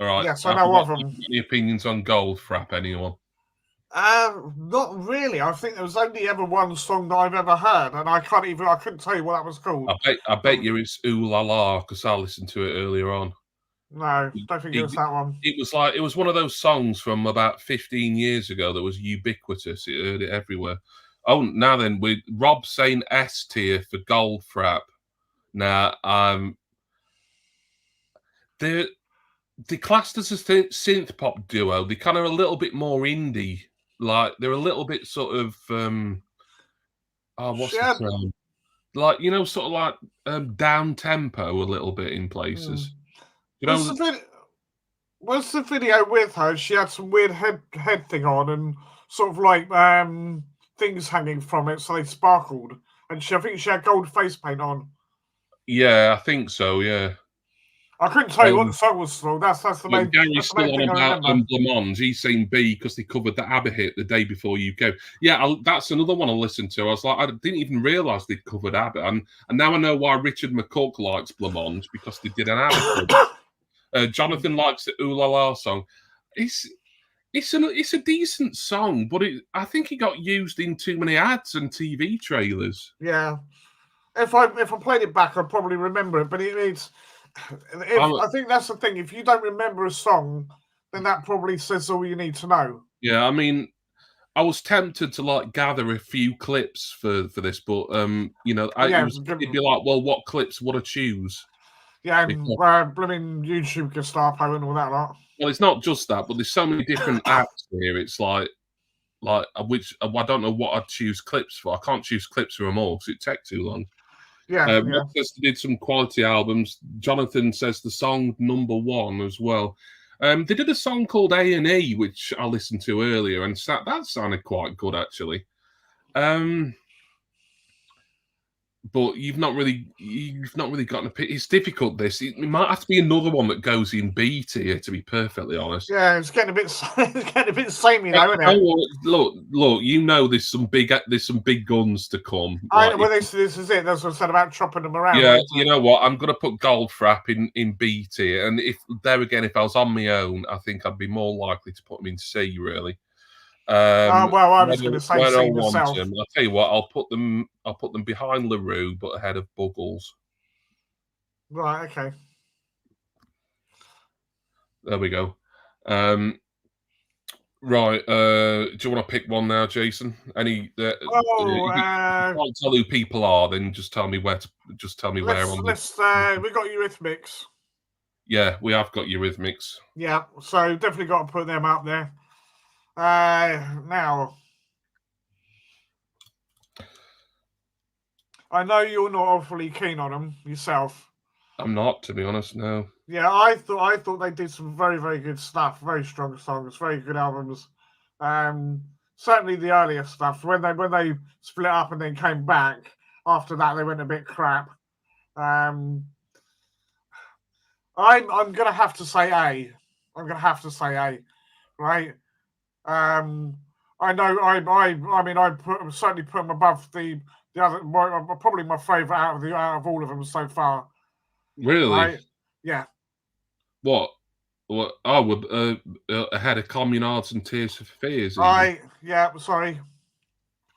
All right. Yes, I know of them. Any opinions on Goldfrapp, anyone? Not really. I think there was only ever one song that I've ever heard, and I couldn't tell you what that was called. I bet you it's Ooh La La because I listened to it earlier on. No, don't think it was that one. It was one of those songs from about 15 years ago that was ubiquitous. You heard it everywhere. Oh, now then, with Rob saying S tier for Goldfrapp. Now, they're classed as a synth pop duo. They're kind of a little bit more indie. Like they're a little bit sort of what's the term? Like sort of like down tempo a little bit in places. You know, what's the video with her? She had some weird head thing on and sort of like things hanging from it, so they sparkled. And I think she had gold face paint on. Yeah, I think so. Yeah. I couldn't tell you what the song was though. That's the main. Gary's still on about Blamont. He's saying B because they covered the ABBA hit the day before you go. Yeah, that's another one I listened to. I was like, I didn't even realise they'd covered ABBA, and now I know why Richard McCook likes Blamont because they did an ABBA cover. Jonathan likes the Ooh La La song. It's a decent song, but I think it got used in too many ads and TV trailers. Yeah, if I played it back, I'd probably remember it, but it's. I think that's the thing. If you don't remember a song, then that probably says all you need to know. Yeah, I mean, I was tempted to like gather a few clips for this, but it'd be like, well, what clips would I choose? Yeah, and blooming YouTube Gestapo and all that lot. Well, it's not just that, but there's so many different apps here. It's like which I don't know what I'd choose clips for. I can't choose clips for them all because it'd take too long. Yeah. Rob says they did some quality albums. Jonathan says the song number one as well. They did a song called A&E, which I listened to earlier, and that sounded quite good actually. But you've not really gotten a pick. It's difficult. It might have to be another one that goes in B tier, to be perfectly honest. Yeah, it's getting a bit samey now, isn't it? Look, there's some big guns to come. I know. Well, this is it. That's what I said about chopping them around. Yeah, you know what? I'm gonna put Goldfrapp in B tier, and if I was on my own, I think I'd be more likely to put them in C. Really. Well, I was going to say C myself. I'll tell you what. I'll put them behind LaRue, but ahead of Buggles. Right. Okay. There we go. Right. Do you want to pick one now, Jason? If you can't tell who people are, then just tell me where. Where on this. We got Eurythmics. Yeah, we have got Eurythmics. Yeah, so definitely got to put them up there. Now, I know you're not awfully keen on them yourself. I'm not, to be honest. No. Yeah, I thought they did some very very good stuff, very strong songs, very good albums. Certainly the earlier stuff when they split up and then came back. After that, they went a bit crap. Um, I'm gonna have to say A. I'm gonna have to say A. Right. Um, I know. I mean, certainly put them above the other. Probably my favourite out of all of them so far. Really? Right. Yeah. What? What? I would ahead of Communards and Tears for Fears. Even. Yeah. Sorry.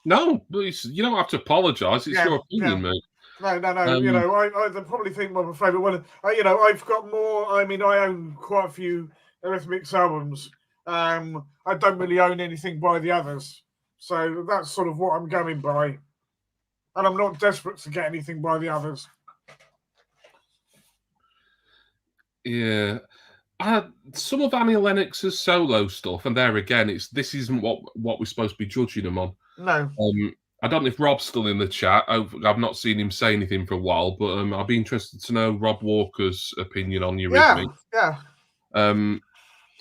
No, but you don't have to apologise. It's Yeah. your opinion, Yeah. mate. No. I probably think my favourite one. I've got more. I mean, I own quite a few Eurythmics albums. I don't really own anything by the others, so that's sort of what I'm going by. And I'm not desperate to get anything by the others. Yeah. Some of Annie Lennox's solo stuff, and there again, this isn't what we're supposed to be judging them on. No. I don't know if Rob's still in the chat. I've not seen him say anything for a while, but I'll be interested to know Rob Walker's opinion on Eurythmics. Yeah.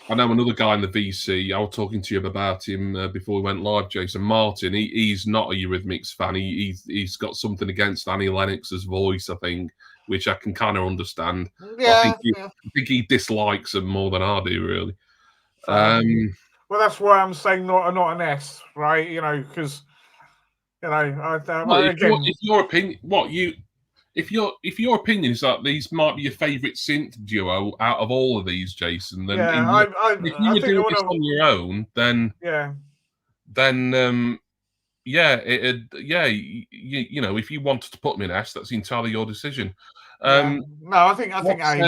I know another guy in the VC. I was talking to you about him before we went live, Jason Martin. He's not a Eurythmics fan. He's got something against Annie Lennox's voice, I think, which I can kind of understand. Yeah. I think he dislikes them more than I do, really. Well, that's why I'm saying not an S, right? Because if your opinion, if your opinion is that these might be your favourite synth duo out of all of these, Jason, then if you were doing this on your own, then if you wanted to put them in S, that's entirely your decision. No, I think A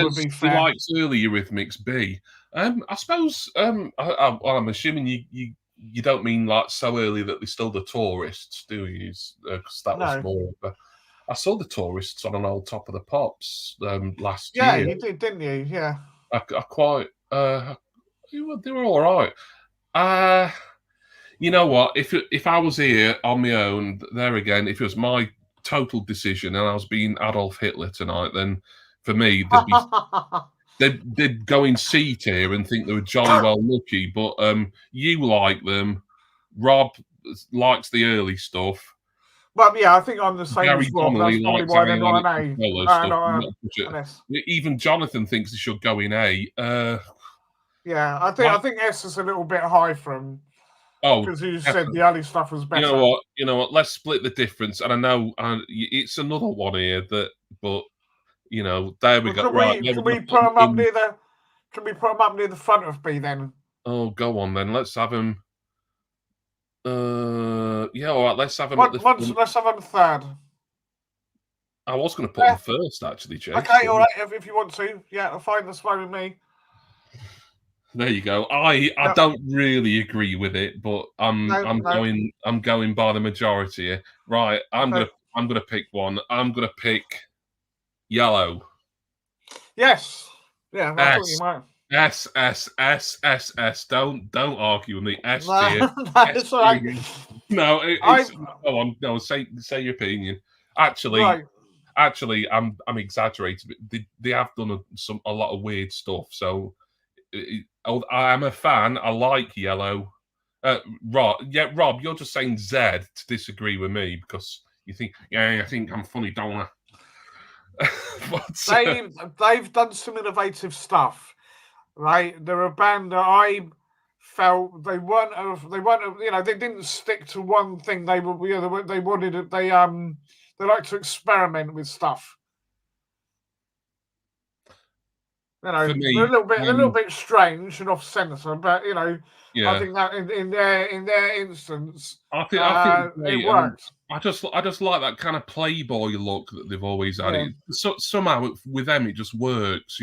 would be fair. He likes early Eurythmics. B. I suppose I'm assuming you don't mean like so early that they're still the Tourists, do you? Because that was more of a. I saw the Tourists on an old Top of the Pops last year. Yeah, you did, didn't you? Yeah. I quite. They were all right. You know what? If I was here on my own, there again, if it was my total decision and I was being Adolf Hitler tonight, then for me they'd go in C tier and think they were jolly well lucky. But you like them. Rob likes the early stuff. But yeah, I think I'm the same Gary as Rob. That's probably why they're not an A. Even Jonathan thinks they should go in A. Yeah, I think S is a little bit high from. Because you said the early stuff was better. You know what? Let's split the difference. And I know it's another one here but there we go. Can we put them up near the? Can we put them up near the front of B then? Oh, go on then. Let's have them. All right. Let's have them. Let's have them third. I was going to put them first, actually, Jake. Okay, all right. If you want to, yeah, fine. That's fine with me. There you go. I don't really agree with it, but I'm going by the majority here. Right. I'm gonna pick one. I'm gonna pick Yellow. Yes. Yeah. I thought you might. S. Don't argue with me. S tier. That's right. No, go on. No, say your opinion. Actually, I'm exaggerating. They have done a lot of weird stuff. So I'm a fan. I like Yellow. Rob, you're just saying Z to disagree with me because you think, I think I'm funny, don't I? They've done some innovative stuff, right? They're a band that I felt they didn't stick to one thing. They like to experiment with stuff. For me, they're a little bit strange and off center, but I think that in their instance, I think it works. I just like that kind of playboy look that they've always had. So somehow with them it just works,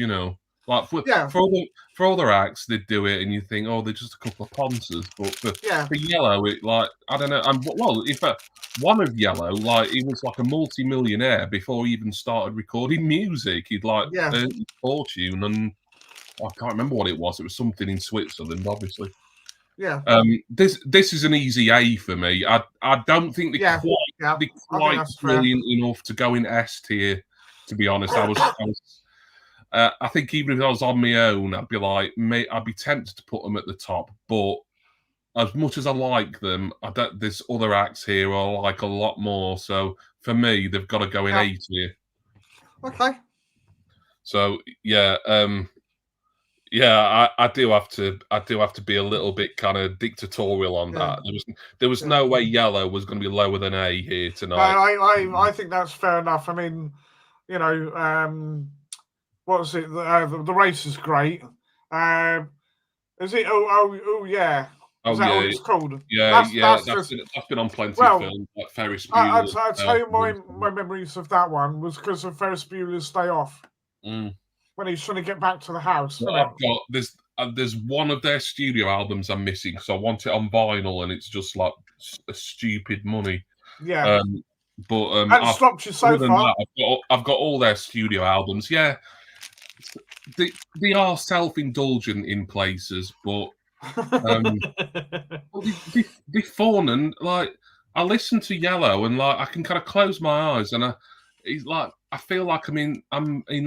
Like for other acts, they'd do it, and you think, oh, they're just a couple of ponces. But for Yellow, it I don't know. And one of Yellow, he was like a multi-millionaire before he even started recording music. He'd earned his fortune, and I can't remember what it was. It was something in Switzerland, obviously. Yeah. This is an easy A for me. I don't think they quite Yeah, they're I think quite that's fair. brilliant enough to go in S tier. To be honest, I think even if I was on my own, I'd be like, I'd be tempted to put them at the top. But as much as I like them, there's other acts here I like a lot more. So for me, they've got to go in A tier. Okay. So yeah, I do have to be a little bit kind of dictatorial on that. There was no way Yellow was going to be lower than A here tonight. No, I think that's fair enough. I mean, you know, what was it? The race is great. Is it? Oh yeah. Is that what it's called? Yeah, That's that's just been on plenty of films, like Ferris Bueller. I tell you, my memories of that one was because of Ferris Bueller's Day Off. When he's trying to get back to the house. Well, there's one of their studio albums I'm missing, so I want it on vinyl, and it's just like a stupid money. Yeah. But and stopped you so far. I've got all their studio albums. Yeah, they are self-indulgent in places, but they're fun, and like I listen to Yellow, and like I can kind of close my eyes, and I feel like I'm in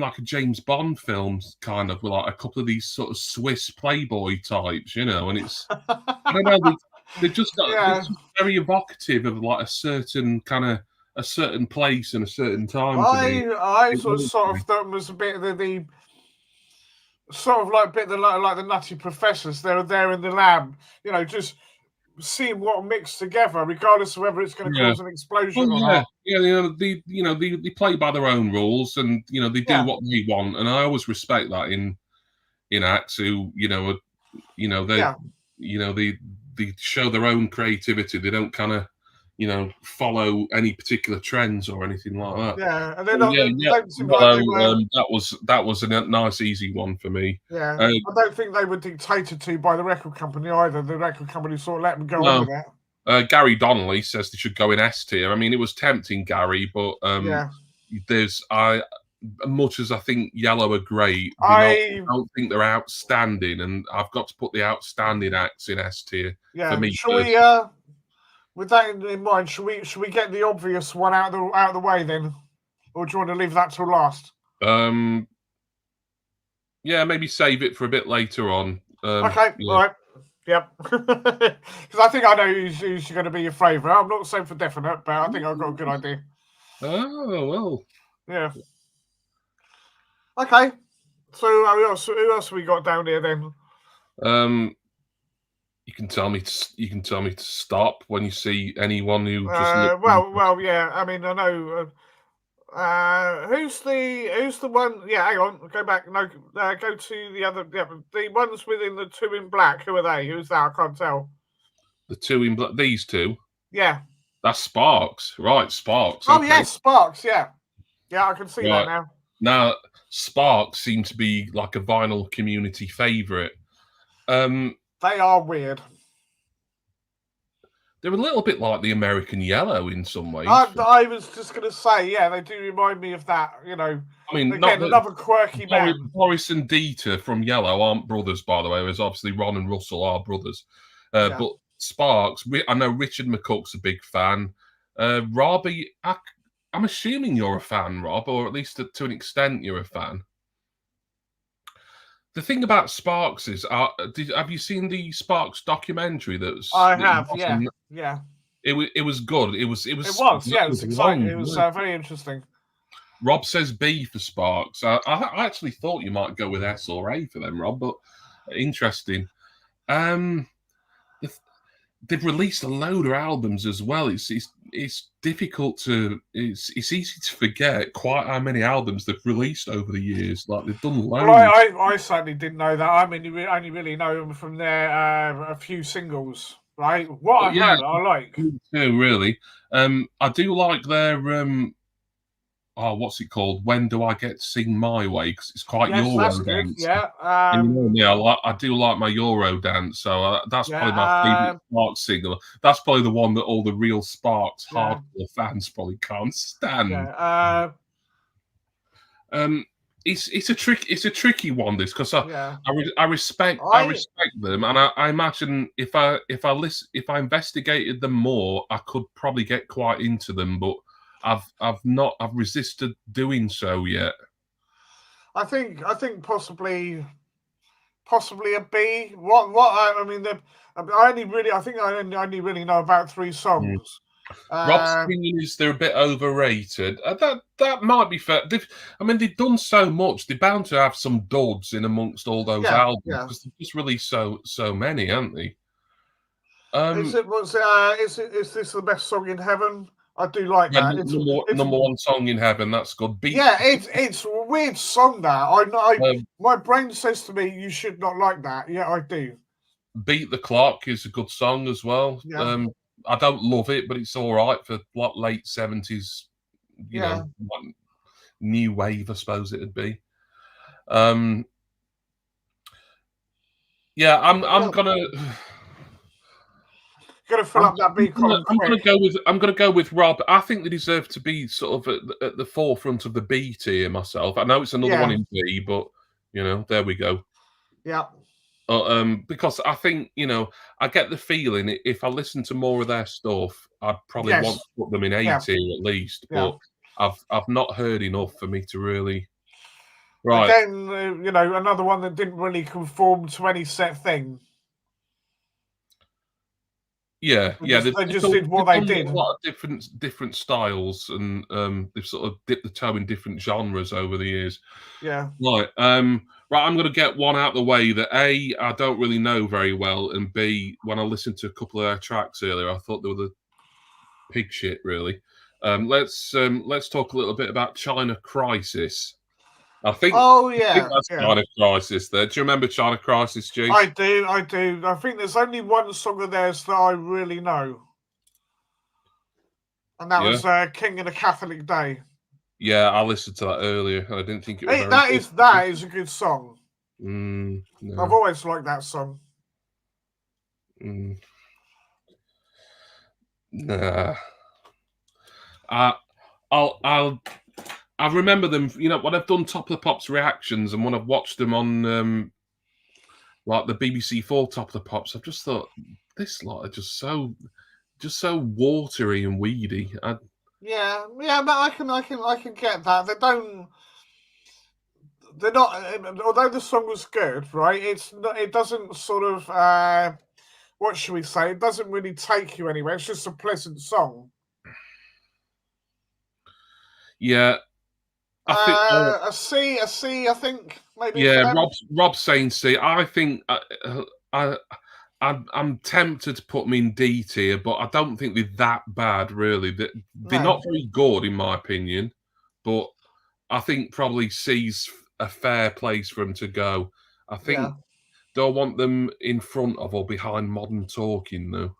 like a James Bond film, kind of with like a couple of these sort of Swiss playboy types, you know, and it's I don't know, they've just got they're just very evocative of like a certain place and a certain time. I sort of thought it was a bit of the sort of like a bit like the Nutty Professors. They're there in the lab, you know, just seeing what mixed together, regardless of whether it's going to cause an explosion or not. Yeah, they play by their own rules, and they do what they want, and I always respect that in acts who they show their own creativity. They don't kind of follow any particular trends or anything like that. Yeah, and they're not. Don't seem like they were, that was a nice, easy one for me. Yeah, I don't think they were dictated to by the record company either. The record company sort of let them go on with that. Gary Donnelly says they should go in S tier. I mean, it was tempting, Gary, but much as I think Yellow are great, I don't think they're outstanding, and I've got to put the outstanding acts in S tier. Yeah, for me. Shall we? With that in mind, should we get the obvious one out of the way then, or do you want to leave that till last? Yeah, maybe save it for a bit later on. Okay, right. Yep. Because I think I know who's going to be your favourite. I'm not saying for definite, but I think I've got a good idea. Oh well. Yeah. Okay. So who else have we got down here then? You can tell me to stop when you see anyone who just. Well, yeah. I mean, I know. Who's the one? Yeah, hang on. Go back. No, go to the other. Yeah, the ones within the two in black. Who are they? Who's that? I can't tell. The two in black. These two. Yeah. That's Sparks, right? Sparks. Oh yeah, Sparks. Yeah, I can see that now. Now Sparks seem to be like a vinyl community favourite. They are weird. They're a little bit like the American Yellow in some ways. I was just going to say, yeah, they do remind me of that. You know, I mean, again, another quirky man. Boris and Dieter from Yellow aren't brothers, by the way. Whereas obviously Ron and Russell are brothers. But Sparks, I know Richard McCook's a big fan. Robbie, I'm assuming you're a fan, Rob, or at least to an extent you're a fan. The thing about Sparks is, have you seen the Sparks documentary? I have, yeah. It was good. It was exciting. It was very interesting. Rob says B for Sparks. I actually thought you might go with S or A for them, Rob, but interesting. They've released a load of albums as well. It's difficult to it's easy to forget quite how many albums they've released over the years. Like they've done loads. Well, I certainly didn't know that. I mean, you only really know them from their a few singles, right? What I heard, I like. Too, really. I do like their what's it called? When Do I Get to Sing My Way? Because it's quite Euro dance. Yeah. I do like my Euro dance. So that's probably my favourite Sparks single. That's probably the one that all the real Sparks hardcore fans probably can't stand. it's a tricky one, this, because Yeah. I respect them, and I imagine if I investigated them more, I could probably get quite into them, but I've resisted doing so yet. I think possibly a B. What I mean, I think I only really know about 3 Mm. songs. Rob's opinion is they're a bit overrated. That might be fair. I mean, they've done so much. They're bound to have some duds in amongst all those albums because they've just released so many, haven't they? Is this the best song in heaven? I do like Yeah, that. It's number one song in heaven. That's good. it's a weird song that my brain says to me you should not like that. Yeah, I do. Beat the Clock is a good song as well. Yeah. I don't love it, but it's all right for what late 70s, you know, new wave, I suppose it'd be. Yeah, I'm gonna fill up that B column quick. I'm gonna go with Rob. I think they deserve to be sort of at the forefront of the B tier myself. I know it's another one in B, but you know, there we go. Yeah. Because I think, you know, I get the feeling if I listen to more of their stuff, I'd probably want to put them in A tier at least. But I've not heard enough for me to really. Right. Again, you know, another one that didn't really conform to any set thing. Yeah, they just did what they did. A lot of different styles, and they've sort of dipped the toe in different genres over the years. Yeah. Right. Right. I'm going to get one out of the way that A, I don't really know very well, and B, when I listened to a couple of their tracks earlier, I thought they were the pig shit. Really. Let's talk a little bit about China Crisis. I think. Oh I think that's China Crisis. There. Do you remember China Crisis, G? I do. I think there's only one song of theirs that I really know, and that was "King of the Catholic Day." Yeah, I listened to that earlier. I didn't think it was. That is a good song. No. I've always liked that song. Nah. I remember them, you know, when I've done Top of the Pops reactions and when I've watched them on like the BBC4 Top of the Pops, I've just thought this lot are just so watery and weedy. Yeah, but I can get that. They're not. Although the song was good, right? It doesn't sort of. What should we say? It doesn't really take you anywhere. It's just a pleasant song. Yeah. A C, I think maybe. Yeah, Rob's saying C. I think I'm tempted to put them in D tier, but I don't think they're that bad, really. They're not very good, in my opinion, but I think probably C's a fair place for them to go. I think do I want them in front of or behind Modern Talking, though?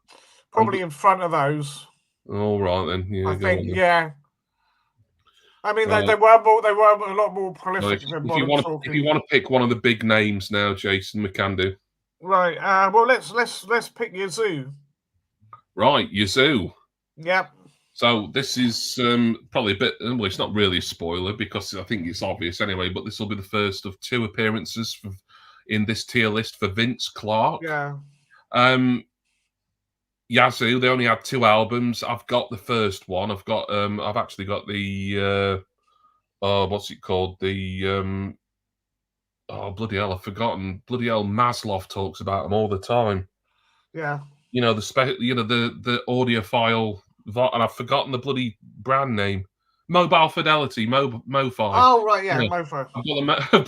Probably in front of those. All right, then. Yeah, I think, yeah. I mean, they were a lot more prolific than Modern Talking. If you want to pick one of the big names now, Jason, we can do. Right. Well, let's pick Yazoo. Right, Yazoo. Yep. So this is probably a bit. Well, it's not really a spoiler because I think it's obvious anyway. But this will be the first of 2 appearances in this tier list for Vince Clarke. Yeah. Yazoo. They only had 2 albums. I've got the first one. I've actually got the. What's it called? The. Oh bloody hell! I've forgotten. Bloody hell! Maslow talks about them all the time. Yeah. You know the audiophile, and I've forgotten the bloody brand name. Mobile Fidelity, MoFi. Oh right, yeah, MoFi.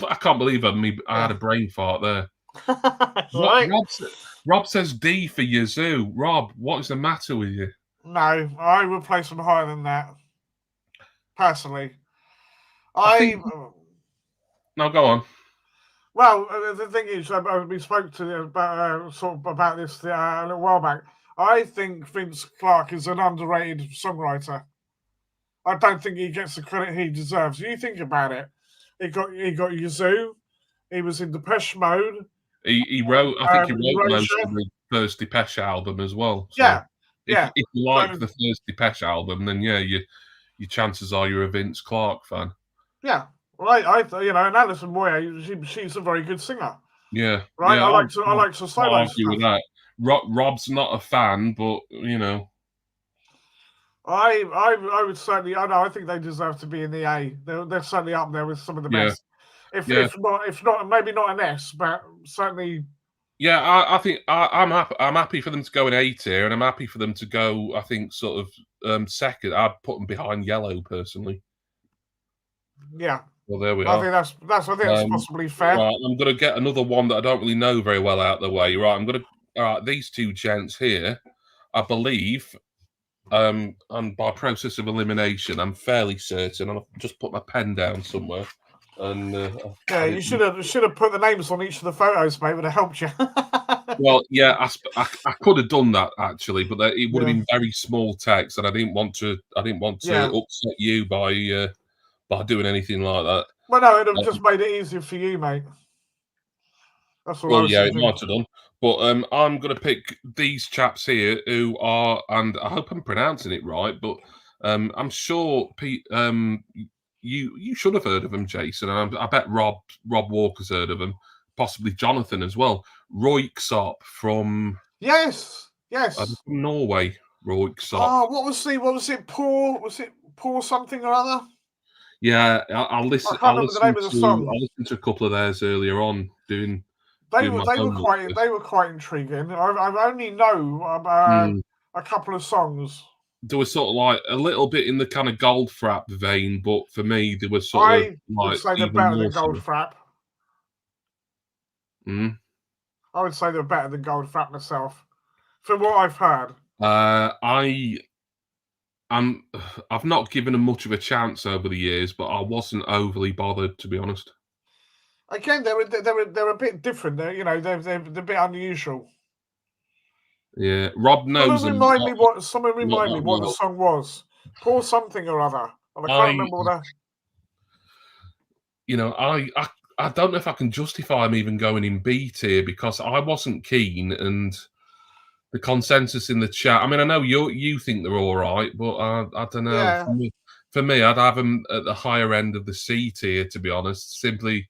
I can't believe I had a brain fart there. Right. Rob says D for Yazoo. Rob, what is the matter with you? No, I would place them higher than that. Personally, No, go on. Well, the thing is, we spoke to about this a little while back. I think Vince Clarke is an underrated songwriter. I don't think he gets the credit he deserves. You think about it. He got Yazoo. He was in Depeche Mode. He wrote. I think he wrote most of the first Depeche album as well. So yeah. If you like the first Depeche album, then yeah, your chances are you're a Vince Clarke fan. Yeah. And Alison Moyer, she's a very good singer. Yeah, Right, I like her can't solo argue with stuff. that. Rob's not a fan, but I would certainly. I think they deserve to be in the A. They're certainly up there with some of the yeah, best. If yeah, if not, maybe not an S, but certainly. yeah. I think I'm happy. I'm happy for them to go in A tier, and I'm happy for them to go. I think sort of second. I'd put them behind Yellow personally. Yeah, Well, there we I are. think that's possibly fair. Right, I'm going to get another one that I don't really know very well out of the way. Right, I'm going to. These two gents here, I believe, and by process of elimination, I'm fairly certain. I'll just put my pen down somewhere. And Yeah, you should have put the names on each of the photos, mate. Would have helped you. well, yeah, I could have done that actually, but it would have Yeah. been very small text, and I didn't want to. Yeah. Upset you by doing anything like that. Well, no, it'd have just made it easier for you, mate. That's all I Well, was yeah, it thinking. might have done. But I'm going to pick these chaps here who are, and I hope I'm pronouncing it right, but I'm sure Pete, you should have heard of them, Jason, and I bet Rob Walker's heard of them, possibly Jonathan as well. Royksop from Yes. from Norway. Royksop. Oh, what was it? Paul something or other? Yeah, I'll listen. I can't remember the name of the song. I listened to a couple of theirs earlier on doing. They were quite intriguing. I only know a couple of songs. There was sort of like a little bit in the kind of Goldfrapp vein, but for me, there was sort of I would say they're better than Goldfrapp. I would say they're better than Goldfrapp myself, from what I've heard. I've not given them much of a chance over the years, but I wasn't overly bothered, to be honest. Again, they're a bit different. They're a bit unusual. Yeah, Rob knows them. Someone remind me what the song was. Paul something or other. And I can't remember what. I don't know if I can justify them even going in B tier because I wasn't keen, and the consensus in the chat. I mean, I know you think they're all right, but I don't know. Yeah. For me, I'd have them at the higher end of the C tier, to be honest. Simply,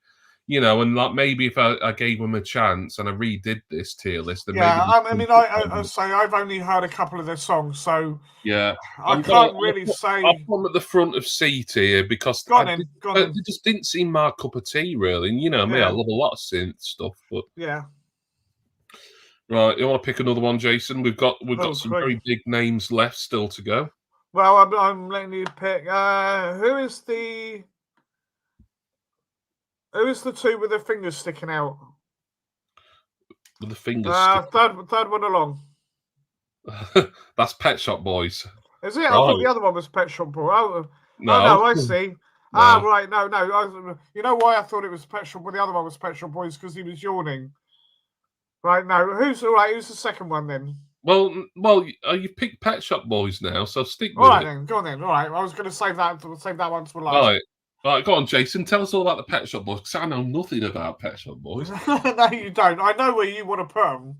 and like maybe if I gave them a chance and I redid this tier list, then maybe. I mean, I say I've only heard a couple of their songs, so yeah, I can't really say. I'll put them at the front of C tier because they just didn't seem my cup of tea, really. And me, I love a lot of synth stuff, but yeah. Right, you want to pick another one, Jason? We've got some very big names left still to go. Well, I'm letting you pick. Who is the two with their fingers sticking out? With the fingers. Third one along. That's Pet Shop Boys. Is it? I thought the other one was Pet Shop Boys. No, I see. No. Right. No. You know why I thought it was Pet Shop? Well, the other one was Pet Shop Boys because he was yawning. Right. No. Who's the second one then? Well, you picked Pet Shop Boys now, so stick with it. All right then. Go on then. All right. I was going to save that one for last. All right, go on, Jason. Tell us all about the Pet Shop Boys because I know nothing about Pet Shop Boys. No, you don't. I know where you want to put them.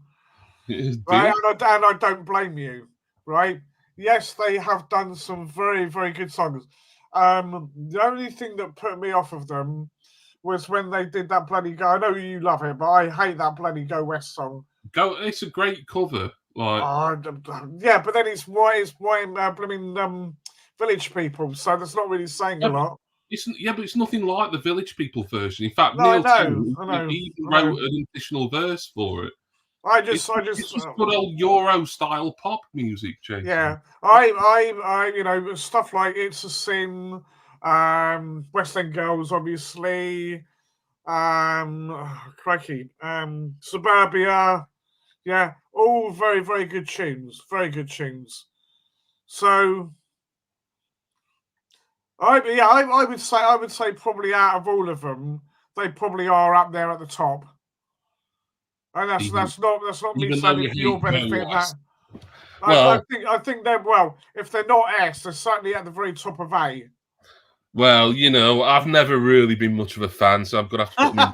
Right, and I don't blame you. Right? Yes, they have done some very, very good songs. The only thing that put me off of them was when they did that bloody Go. I know you love it, but I hate that bloody Go West song. It's a great cover. Like, yeah, but then it's blooming Village People, so that's not really saying a lot. But it's nothing like the Village People version. In fact, Neil Tennant even wrote an additional verse for it. It's just good old Euro style pop music, Jason. Yeah, I stuff like It's a Sin, West End Girls, obviously, crikey, Suburbia, yeah, all very, very good tunes, So, I would say probably out of all of them, they probably are up there at the top. And that's not me saying for your benefit. I think they're if they're not S, they're certainly at the very top of A. Well, I've never really been much of a fan, so I'm gonna have to put them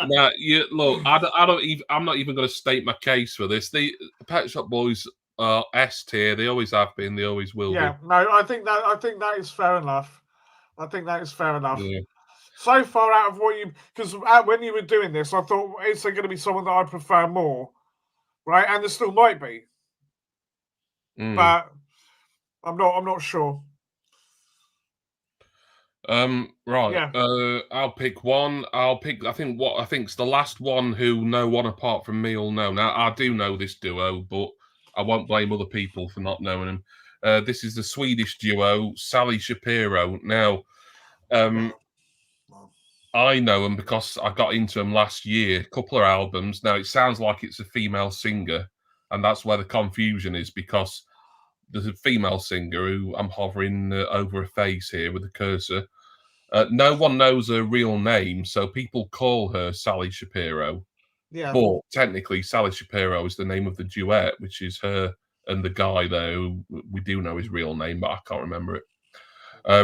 in. Now, look, I'm not even going to state my case for this. The Pet Shop Boys are S tier. They always have been. They always will be. Yeah, no, I think that is fair enough. I think that is fair enough. Yeah. So far out of what you, because when you were doing this, I thought, is there going to be someone that I prefer more, right? And there still might be, but I'm not sure. Right. Yeah. I'll pick one. I think what I think's the last one who no one apart from me will know. Now I do know this duo, but I won't blame other people for not knowing them. This is the Swedish duo Sally Shapiro. Now, I know them because I got into them last year. A couple of albums. Now it sounds like it's a female singer, and that's where the confusion is because there's a female singer who I'm hovering over her face here with the cursor. No one knows her real name, so people call her Sally Shapiro. Yeah. But technically, Sally Shapiro is the name of the duet, which is her and the guy there who we do know his real name, but I can't remember it.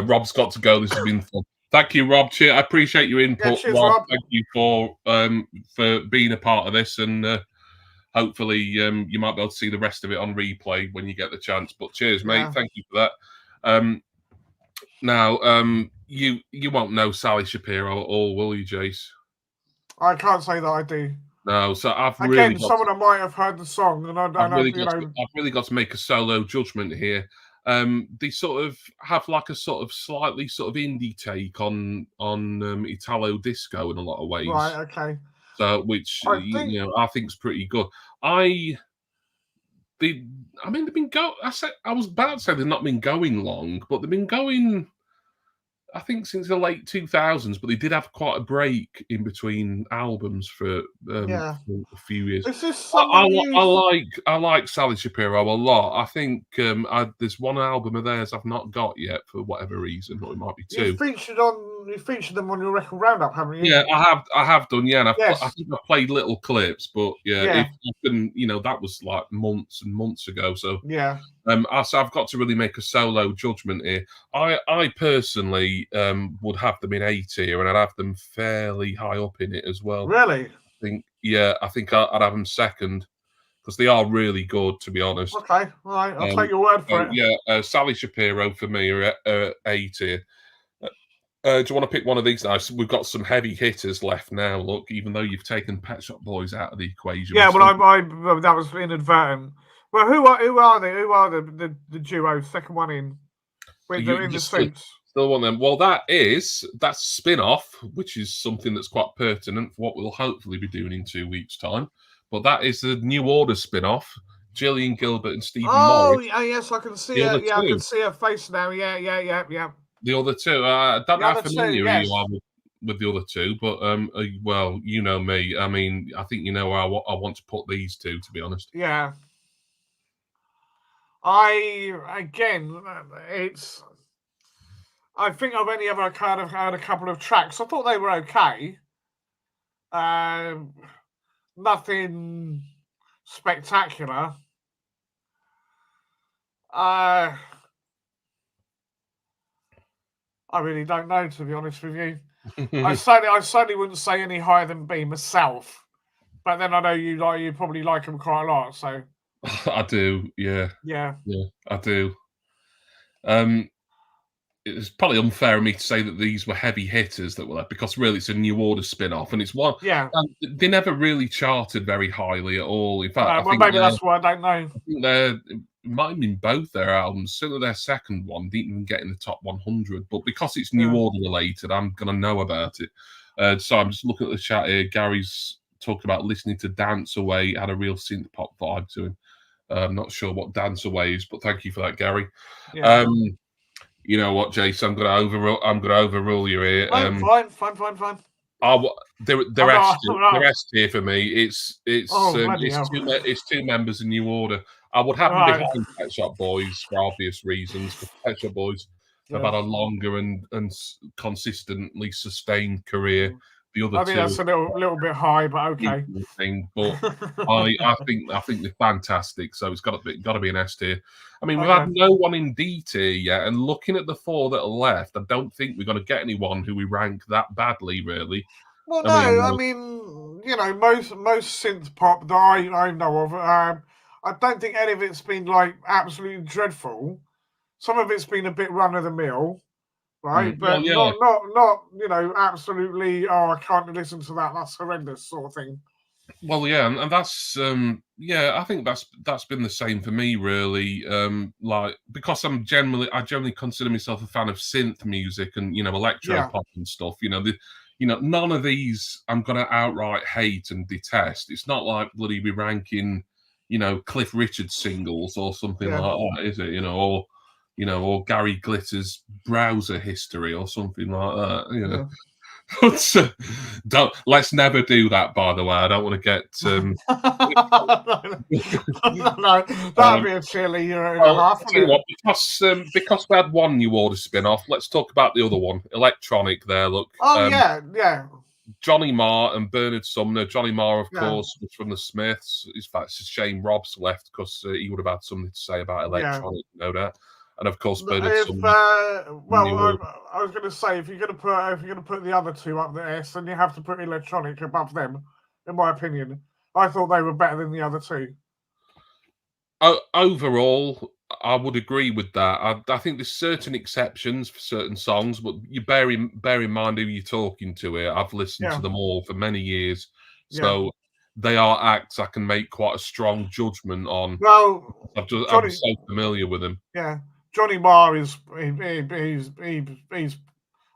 Rob's got to go. This has been fun. Thank you, Rob. I appreciate your input, Yeah, cheers, Rob. Rob. Thank you for being a part of this, and hopefully you might be able to see the rest of it on replay when you get the chance. But cheers, mate. Yeah. Thank you for that. Now, you won't know Sally Shapiro at all, will you, Jace? I can't say that I do. No, so I've Again, really someone that might have heard the song, and I've really got to make a solo judgment here. They sort of have like a sort of slightly sort of indie take on Italo disco in a lot of ways. Right. Okay. So, which I think's pretty good. They've been I was about to say they've not been going long, but they've been going, I think, since the late 2000s, but they did have quite a break in between albums for a few years. Is this someone I like Sally Shapiro a lot. I think there's one album of theirs I've not got yet for whatever reason, or it might be two. You featured them on your record roundup, haven't you? Yeah, I have done. Yeah, and I think I played little clips, but if I can, that was like months and months ago. So yeah. So I've got to really make a solo judgment here. I personally would have them in A tier, and I'd have them fairly high up in it as well. Really? I think I'd have them second because they are really good, to be honest. Okay, all right, I'll take your word for it. Yeah, Sally Shapiro for me are A tier. Do you want to pick one of these now? We've got some heavy hitters left now. Look, even though you've taken Pet Shop Boys out of the equation. Yeah, well, that was inadvertent. Well, who are they? Who are the duo? Second one in. When they're in the suits. Still want them. Well, that's spin-off, which is something that's quite pertinent for what we'll hopefully be doing in 2 weeks' time. But that is the New Order spin-off. Gillian Gilbert and Stephen Morris. Oh, yes, I can see it. Yeah, I can see her face now. Yeah. The other two. I don't know how familiar you are with the other two, but well, you know me. I mean, I think you know where I want to put these two, to be honest. Yeah. I think I've only ever kind of heard a couple of tracks. I thought they were okay. Nothing spectacular. I really don't know, to be honest with you. I certainly wouldn't say any higher than B myself. But then I know you probably like them quite a lot, so I do, yeah. Yeah, I do. It's probably unfair of me to say that these were heavy hitters that were there because really it's a New Order spin-off and it's one. Yeah. They never really charted very highly at all. In fact, I think maybe that's why I don't know. I think it might have been both their albums. Certainly their second one didn't even get in the top 100. But because it's New Order related, I'm going to know about it. So I'm just looking at the chat here. Gary's talking about listening to Dance Away. It had a real synth-pop vibe to him. I'm not sure what Dance Away is, but thank you for that, Gary. Yeah. You know what, Jason? I'm going to overrule you here. Fine. They're S tier for me. It's two members of New Order. I would have them behind Pet Shop Boys for obvious reasons. Because Pet Shop Boys have had a longer and consistently sustained career. The other I think that's a little bit high, but okay. But I think they're fantastic. So it's got to be an S tier. I mean, we've had no one in D tier yet, and looking at the four that are left, I don't think we're going to get anyone who we rank that badly, really. Well, I mean, most synth pop that I know of, I don't think any of it's been like absolutely dreadful. Some of it's been a bit run of the mill, right? Well, But yeah. not absolutely. Oh, I can't listen to that. That's horrendous, sort of thing. Well, yeah, and that's I think that's been the same for me, really. Like because I generally consider myself a fan of synth music and electro Yeah, pop and stuff. None of these I'm gonna outright hate and detest. It's not like bloody be ranking, Cliff Richard singles or something yeah, like that, is it? Or Gary Glitter's browser history or something like that. yeah. But don't let's never do that. By the way, I don't want to get. No, that'd Um, be a chilly year and a well, half, I'll tell you wouldn't it? what, because we had one New Order spin-off, let's talk about the other one, Electronic. There, look, Oh yeah, yeah, Johnny Marr and Bernard Sumner. Johnny Marr, of yeah, course, was from the Smiths. In fact, it's a shame Rob's left because he would have had something to say about yeah. Electronic, no doubt. And of course, Bernard If Sumner, New Order. I was going to say if you're going to put the other two up the S, then you have to put Electronic above them. In my opinion, I thought they were better than the other two. Overall, I would agree with that. I think there's certain exceptions for certain songs, but you bear in mind who you're talking to here. I've listened to Yeah, them all for many years, yeah. so they are acts I can make quite a strong judgment on. Well, I'm Johnny, so familiar with them. yeah, Johnny Marr is he's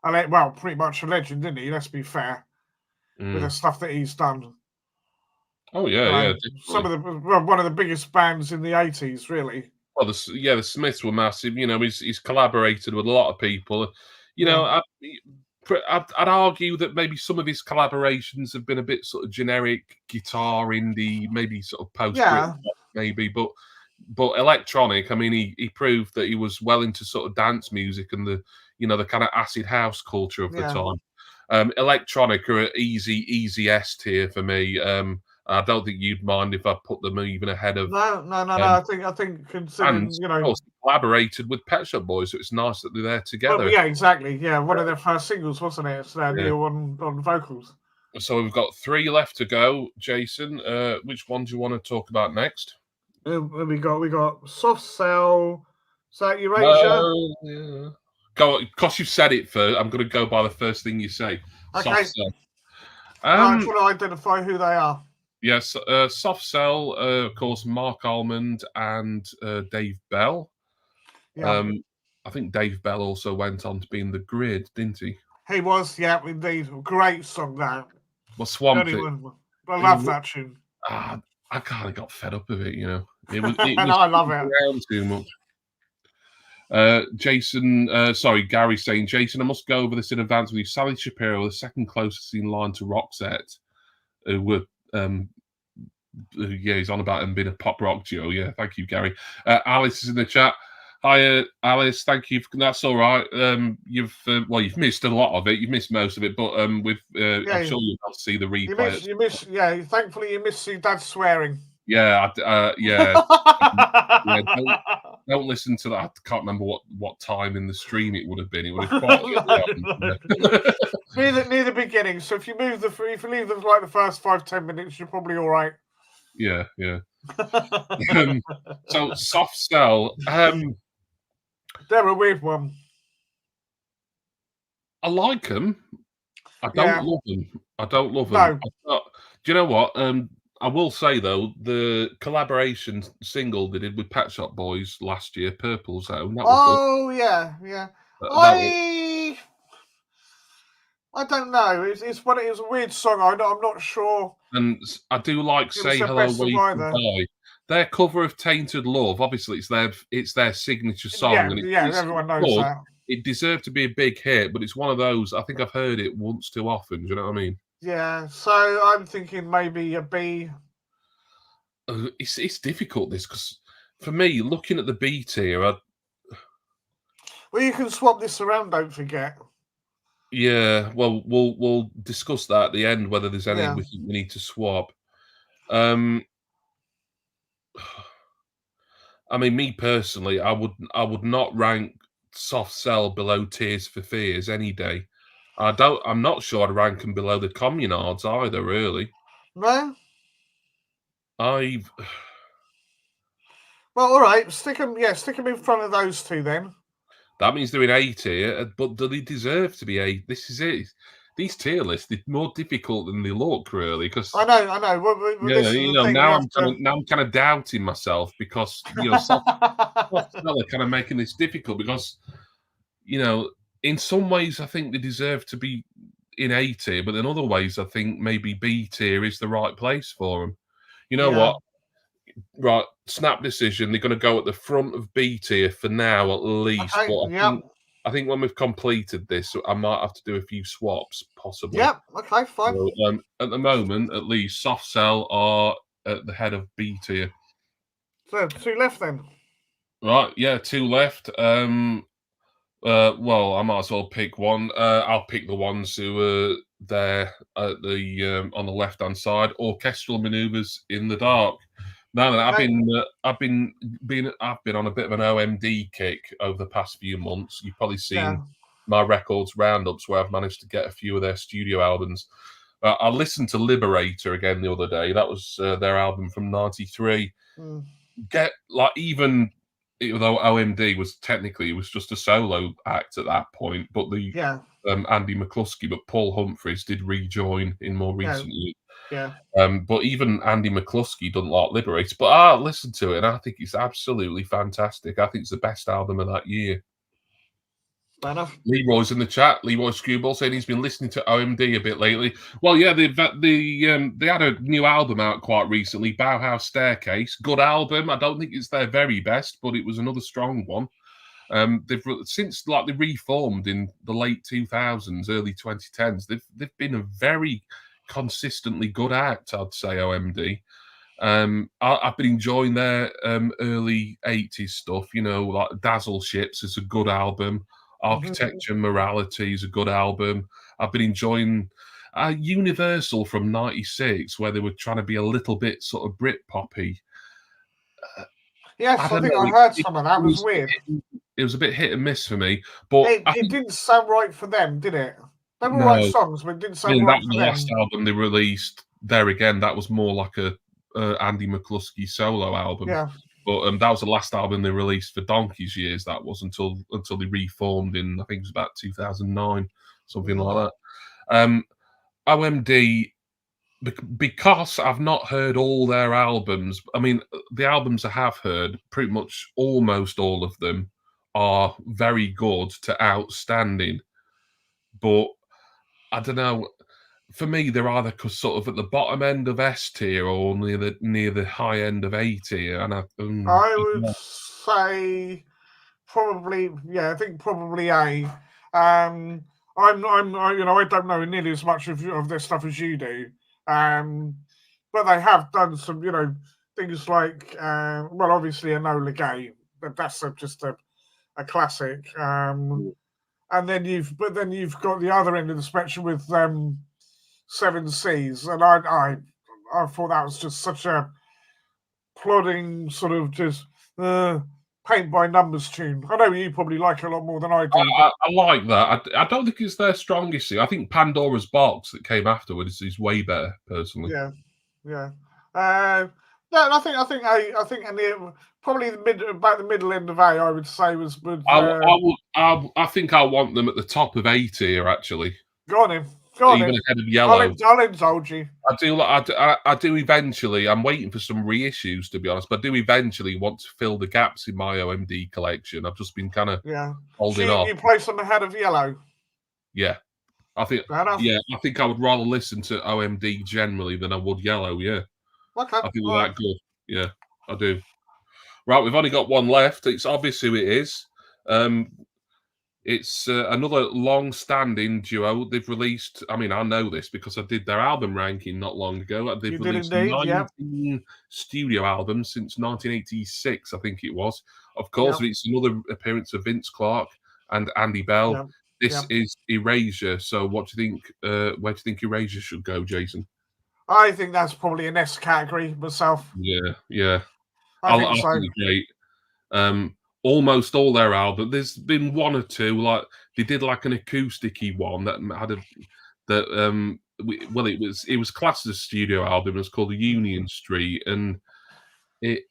well pretty much a legend, isn't he? Let's be fair with the Mm. stuff that he's done. Oh yeah, You yeah, know, some definitely. of the one of the biggest bands in the '80s, really. Well, the Smiths were massive. He's collaborated with a lot of people. You Yeah, know, I'd argue that maybe some of his collaborations have been a bit sort of generic guitar indie, maybe sort of post Brit, yeah, maybe, but electronic. I mean, he proved that he was well into sort of dance music and the kind of acid house culture of the yeah. time. Electronic are easy S tier for me. I don't think you'd mind if I put them even ahead of. No. Um, I think and considering of course, they collaborated with Pet Shop Boys, so it's nice that they're there well, together. yeah, exactly. Yeah, one of their first singles, wasn't it? It's Yeah. Neil on vocals. So we've got 3 left to go, Jason. Which one do you want to talk about next? We got Soft Cell. Is that Eurasia? Yeah. Go, because you said it first. I'm going to go by the first thing you say. Okay. Soft Cell. I just want to identify who they are. Yes, Soft Cell, of course, Mark Almond and Dave Bell. Yeah. I think Dave Bell also went on to be in The Grid, didn't he? He was, yeah, indeed. Great song, that. Well, Swamped It. I love that tune. I kind of got fed up of it, It was And I love it. around too much. Gary saying, Jason, I must go over this in advance with you. Sally Shapiro, the second closest in line to Roxette, who were, he's on about him being a pop rock duo. Yeah, thank you, Gary. Alice is in the chat. Hi, Alice. Thank you. That's all right. You've missed a lot of it. You've missed most of it, but I'm sure you'll not see the replay. You miss. Yeah, thankfully you miss your dad swearing. Yeah, yeah. Don't listen to that. I can't remember what time in the stream it would have been. It would have near the beginning. So if you leave the like the first 5-10 minutes, you're probably all right. Yeah. So Soft Cell. They're a weird one. I like them. I don't love them. I don't love them. No. Do you know what? I will say though, the collaboration single they did with Pet Shop Boys last year, Purple Zone. That was good. Yeah. I don't know. It's a weird song. I'm not sure. And I do like Say Hello Where You Can Buy. Their cover of Tainted Love, obviously it's their signature song. Everyone knows that. It deserved to be a big hit, but it's one of those. I think I've heard it once too often. Do you know what I mean? Yeah. So I'm thinking maybe a B. It's difficult this because for me, looking at the B tier, well, you can swap this around. Don't forget. Yeah. Well, we'll discuss that at the end whether there's any we need to swap. I mean, me personally, I would not rank Soft Cell below Tears for Fears any day. I'm not sure I'd rank them below the Communards either, really. No? Well, all right, stick them in front of those two then. That means they're in A tier, but do they deserve to be A? This is it. These tier lists are more difficult than they look, really, because I know. Well, yeah, this is you the know, thing. You have to. now I'm kind of doubting myself because soft sell are kind of making this difficult because in some ways I think they deserve to be in A tier, but in other ways I think maybe B tier is the right place for them. You know Yeah. what? Right, snap decision. They're going to go at the front of B tier for now, at least. Okay. But Yep. I think when we've completed this, I might have to do a few swaps, possibly. Yep. Okay. Fine. So, at the moment, at least, soft cell are at the head of B tier. So 2 left then. Right, yeah, 2 left. Well, I might as well pick one. I'll pick the ones who are there at the on the left hand side. Orchestral maneuvers in the dark. Now that Okay. I've been on a bit of an OMD kick over the past few months. You've probably Yeah. seen my records roundups where I've managed to get a few of their studio albums. I listened to Liberator again the other day. That was their album from '93. Get like even though OMD was technically it was just a solo act at that point, but the Yeah. Andy McCluskey, but Paul Humphreys did rejoin in more recent years. Yeah. But even Andy McCluskey doesn't like Liberator. But I listened to it and I think it's absolutely fantastic. I think it's the best album of that year. Fair enough. Leroy's in the chat. Leroy Screwball saying he's been listening to OMD a bit lately. Well, yeah, they had a new album out quite recently, Bauhaus Staircase. Good album. I don't think it's their very best, but it was another strong one. They've since they reformed in the late 2000s, early 2010s. They've been a very consistently good act, I'd say. OMD. I've been enjoying their early 80s stuff. Like Dazzle Ships is a good album. Architecture Morality is a good album. I've been enjoying Universal from '96, where they were trying to be a little bit sort of Britpoppy. Yes, I think I heard some of that. It was weird. It was a bit hit and miss for me, but it didn't sound right for them, did it? They were No. right songs, but it didn't sound right for the them. last album they released. There again, that was more like a Andy McCluskey solo album. Yeah. But that was the last album they released for Donkey's years. That was until they reformed in, I think it was about 2009, something like that. OMD, because I've not heard all their albums. I mean, the albums I have heard, pretty much almost all of them are very good to outstanding. But I don't know. For me, they're either sort of at the bottom end of S tier or near the high end of A tier. And I would say probably, I think probably A. I don't know nearly as much of their stuff as you do. But they have done some, things like, obviously Enola Gay. That's just a classic. And then you've got the other end of the spectrum with Seven Seas, and I thought that was just such a plodding sort of just paint by numbers tune. I know you probably like it a lot more than I do. I like that. I don't think it's their strongest thing. I think Pandora's Box that came afterwards is way better, personally. Yeah. No, I think probably about the middle end of A, I would say was. I think I want them at the top of A tier, actually. Go on in. Even ahead of Yellow. I'll indulge you. I do eventually. I'm waiting for some reissues, to be honest, but I do eventually want to fill the gaps in my OMD collection. I've just been kind of holding off. You place them ahead of Yellow. Yeah, I think. Yeah, I think I would rather listen to OMD generally than I would Yellow. Yeah, okay. I think they're that good. Yeah, I do. Right, we've only got one left. It's obvious who it is. It's another long-standing duo. They've released. I mean, I know this because I did their album ranking not long ago. They've released 19 studio albums since 1986, I think it was. Of course, it's another appearance of Vince Clarke and Andy Bell. This is Erasure. So, what do you think? Where do you think Erasure should go, Jason? I think that's probably an S category myself. Yeah. I think so. Think great. Almost all their albums. There's been one or two, like they did like an acousticy one that had it was classed as a studio album. It was called the Union Street, and it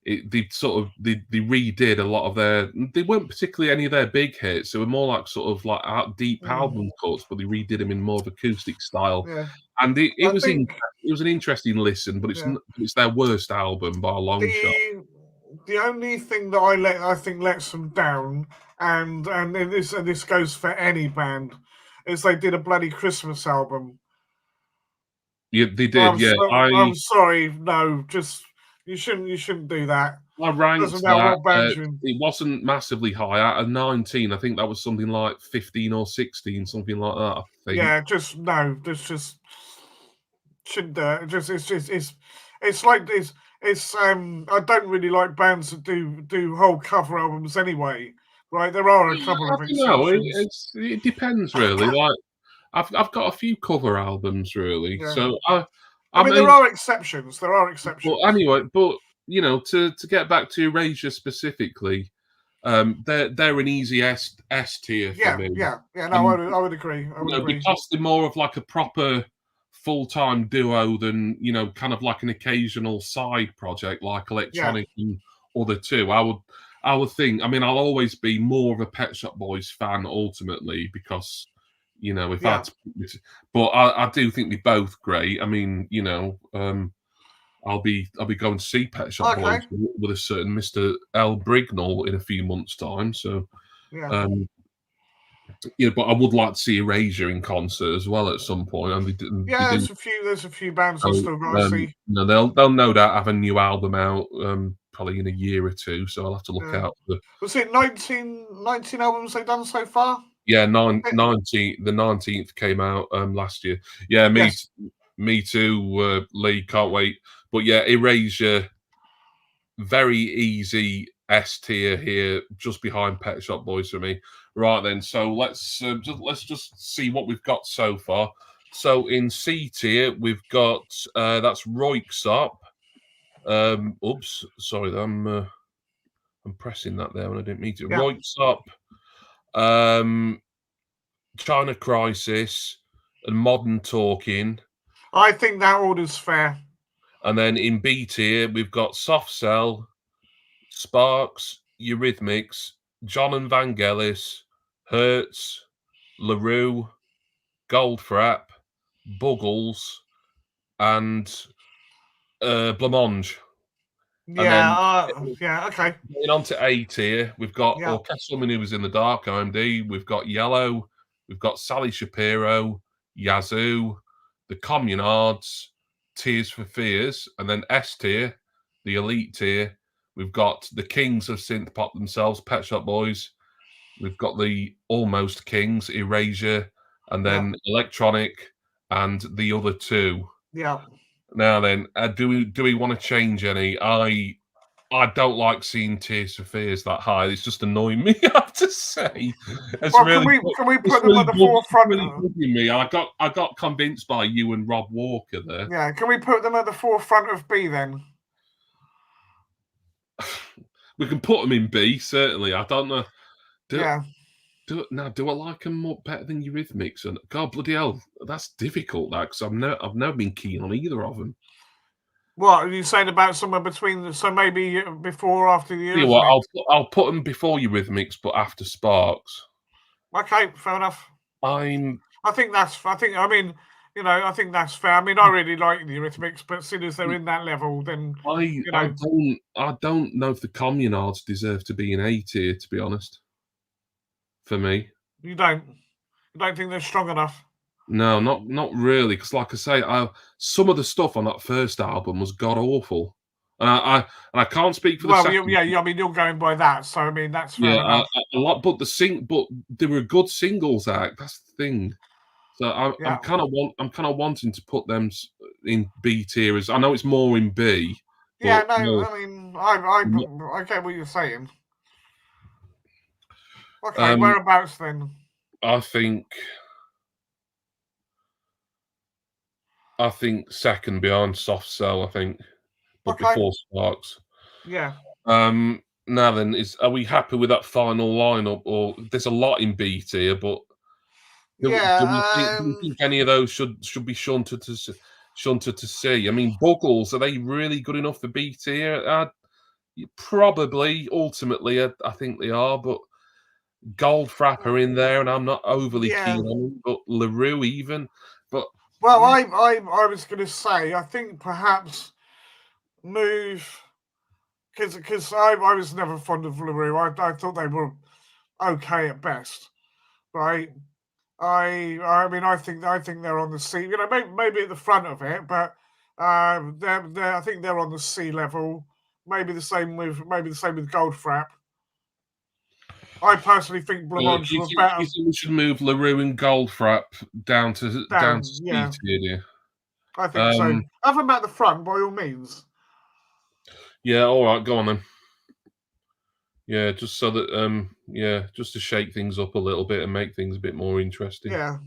they redid a lot of their. They weren't particularly any of their big hits. They were more like sort of like deep album cuts, but they redid them in more of acoustic style. Yeah. And it I was think it was an interesting listen, but it's their worst album by a long shot. the only thing that I think lets them down, and this goes for any band, is they did a bloody Christmas album. Yeah, they did. I'm sorry, no, just you shouldn't do that. I ranked Doesn't matter what band that. you're in. It wasn't massively high. Out of 19, I think that was something like 15 or 16, something like that. I think. Yeah, just shouldn't do it. It's like this. It's I don't really like bands that do whole cover albums anyway. Right, there are a couple of exceptions. It depends really. Like I've got a few cover albums really. Yeah. So I mean, there are exceptions. There are exceptions. But anyway, to get back to Erasure specifically, they're an easy S tier for me. Yeah. No, I would agree. Because they're more of like a proper full-time duo than kind of like an occasional side project like Electronic and other two. I would think. I mean, I'll always be more of a Pet Shop Boys fan ultimately because if but I do think they're both great. I mean, I'll be going to see Pet Shop Boys with a certain Mr. L. Brignall in a few months' time. So, but I would like to see Erasure in concert as well at some point. And there's a few bands I still got to see. They'll no doubt have a new album out probably in a year or two. So I'll have to look out for. Was it 19 albums they've done so far? Yeah, the 19th came out last year. Yeah, me too, Lee. Can't wait. But yeah, Erasure, very easy S tier here, just behind Pet Shop Boys for me. Right then, so let's just see what we've got so far. So in C tier, we've got that's Royksop. Oops, sorry, I'm pressing that there when I didn't mean to. Yeah. Royksop, China Crisis, and Modern Talking. I think that order's fair. And then in B tier, we've got Soft Cell, Sparks, Eurythmics, John and Vangelis, Hertz, LaRue, Goldfrapp, Buggles, and Blancmange. Okay. Going on to A tier, we've got Orchestralman Who Was in the Dark, OMD. We've got Yellow. We've got Sally Shapiro, Yazoo, The Communards, Tears for Fears, and then S tier, the elite tier. We've got the kings of synthpop themselves, Pet Shop Boys. We've got the almost kings, Erasure, and then Electronic, and the other two. Yeah. Now then, do we want to change any? I don't like seeing Tears for Fears that high. It's just annoying me, I have to say. Can we put them at the forefront? Me. I got convinced by you and Rob Walker there. Yeah, can we put them at the forefront of B then? We can put them in B, certainly. I don't know. Do I like them more better than Eurythmics? And God bloody hell, that's difficult now because I've never been keen on either of them. What are you saying about somewhere between? So maybe before or after the Eurythmics? You know what, I'll put them before Eurythmics, but after Sparks. Okay, fair enough. I think that's fair. I mean, I really like the Eurythmics, but as soon as they're in that level, then I don't know if the Communards deserve to be in A tier, to be honest. For me, you don't think they're strong enough? No, not really. Because, like I say, some of the stuff on that first album was god awful, and I can't speak for the second. I mean, you're going by that, so I mean that's fair enough. A lot, but there were good singles act. That's the thing. So I'm kind of wanting to put them in B tier. As I know it's more in B. Yeah, no, I mean, I get what you're saying. Okay, whereabouts then? I think second behind Soft Cell. I think, but before Sparks. Yeah. Now then, are we happy with that final lineup, or there's a lot in B tier, but do you think any of those should be shunted to C? I mean, Buggles, are they really good enough for B tier? Probably, ultimately, I think they are, but Goldfrapp are in there, and I'm not overly Yeah. keen on them, but LaRue even. But Well, I was going to say, I think perhaps move because I was never fond of LaRue. I thought they were okay at best, right? I mean I think they're on the C. You know, maybe at the front of it, but they're I think they're on the C level. Maybe the same with Goldfrapp. I personally think do Blancmange you were think better we should move LaRue and Goldfrapp down to down. C Yeah, tier? Do you? I think so. Have them at the front by all means. Yeah, all right, go on then. Yeah, just so that just to shake things up a little bit and make things a bit more interesting. Yeah.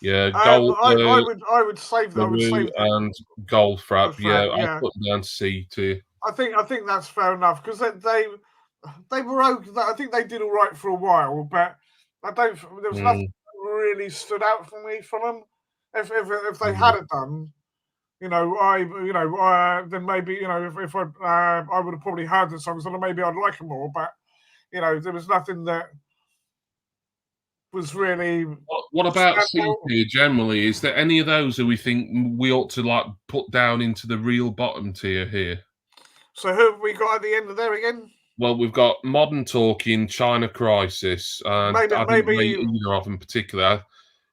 Yeah, I would save that. I would LaRue save the and Goldfrapp. Yeah, Goldfrapp. I'll Yeah, put them down to C tier. I think that's fair enough because they were okay. I think they did all right for a while, but I don't. There was nothing Mm, that really stood out for me from them. If they mm. had it done, then maybe if I would have probably heard the songs, then maybe I'd like them more. But there was nothing that was really What about C standout. tier generally? Is there any of those that we think we ought to like put down into the real bottom tier here? So who have we got at the end of there again? Well, we've got Modern Talking, China Crisis, and I didn't rate Maybe either of them particularly.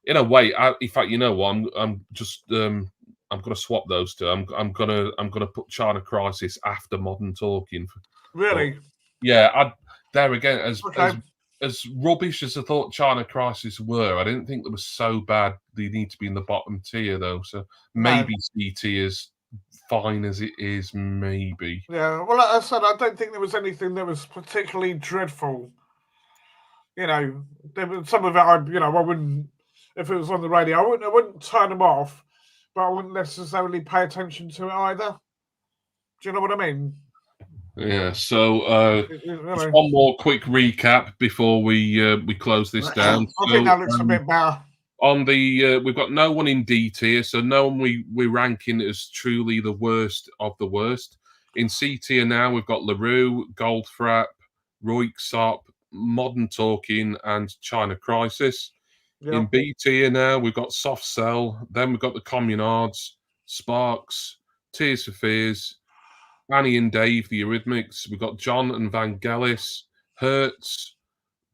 In a way, in fact, you know what? I'm just I'm gonna swap those two. I'm gonna put China Crisis after Modern Talking. But really yeah, there again, okay. as rubbish as I thought China Crisis were, I didn't think they were so bad. They need to be in the bottom tier though. So No. maybe C tier is fine as it is. Maybe. Yeah, well, like I said, I don't think there was anything that was particularly dreadful. There was some of it. I wouldn't if it was on the radio. I wouldn't turn them off, but I wouldn't necessarily pay attention to it either. Do you know what I mean? Yeah. So You just know, one more quick recap before we close this down. I think So that looks a bit better. on the we've got no one in D tier, so no one we're ranking as truly the worst of the worst. In C tier now we've got LaRue, Goldfrapp, Royksop, Modern Talking, and China Crisis. Yeah, In B tier now we've got Soft Cell, then we've got the Communards, Sparks, Tears for Fears, Annie and Dave, the Eurythmics. We've got John and Vangelis, Hertz,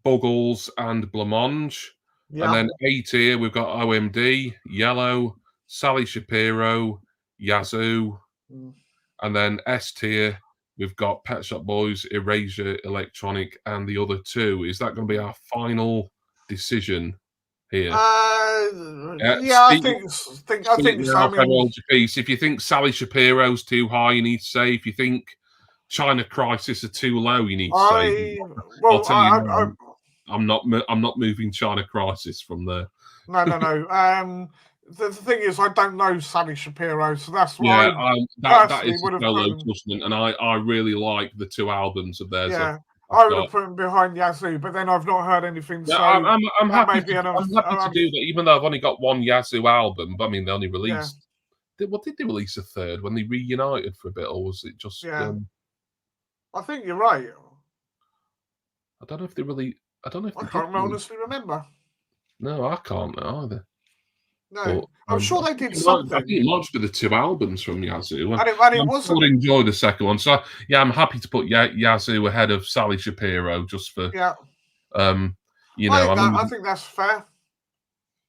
Buggles, and Blancmange. And yeah. then A tier, we've got OMD, Yellow, Sally Shapiro, Yazoo. Mm. And then S tier, we've got Pet Shop Boys, Erasure, Electronic, and the other two. Is that going to be our final decision here? Yeah, I Speak think so. I now, mean, hold your peace. If you think Sally Shapiro's too high, you need to say. If you think China Crisis are too low, you need to say. I I'll well, tell you I now, I'm not moving China Crisis from there. no. The thing is, I don't know Sally Shapiro, so that's Yeah, why I that personally is would a have solo put them. judgment, and I really like the two albums of theirs. Yeah, I've I would have got. put them behind Yazoo, but then I've not heard anything, Yeah, so I'm that happy may to be another. do that, even though I've only got one Yazoo album. But I mean, they only Yeah, released. What did they release a third when they reunited for a bit, or was it just? yeah. I think you're right. I don't know if they really. I don't know if I they did. can't honestly remember. No, I can't know either. No, But I'm sure they did I think it something, might just be the two albums from Yazoo. and it I'm sure wasn't. I'd enjoy the second one. So yeah, I'm happy to put Yazoo ahead of Sally Shapiro just for Yeah, um, I I mean, think that's fair.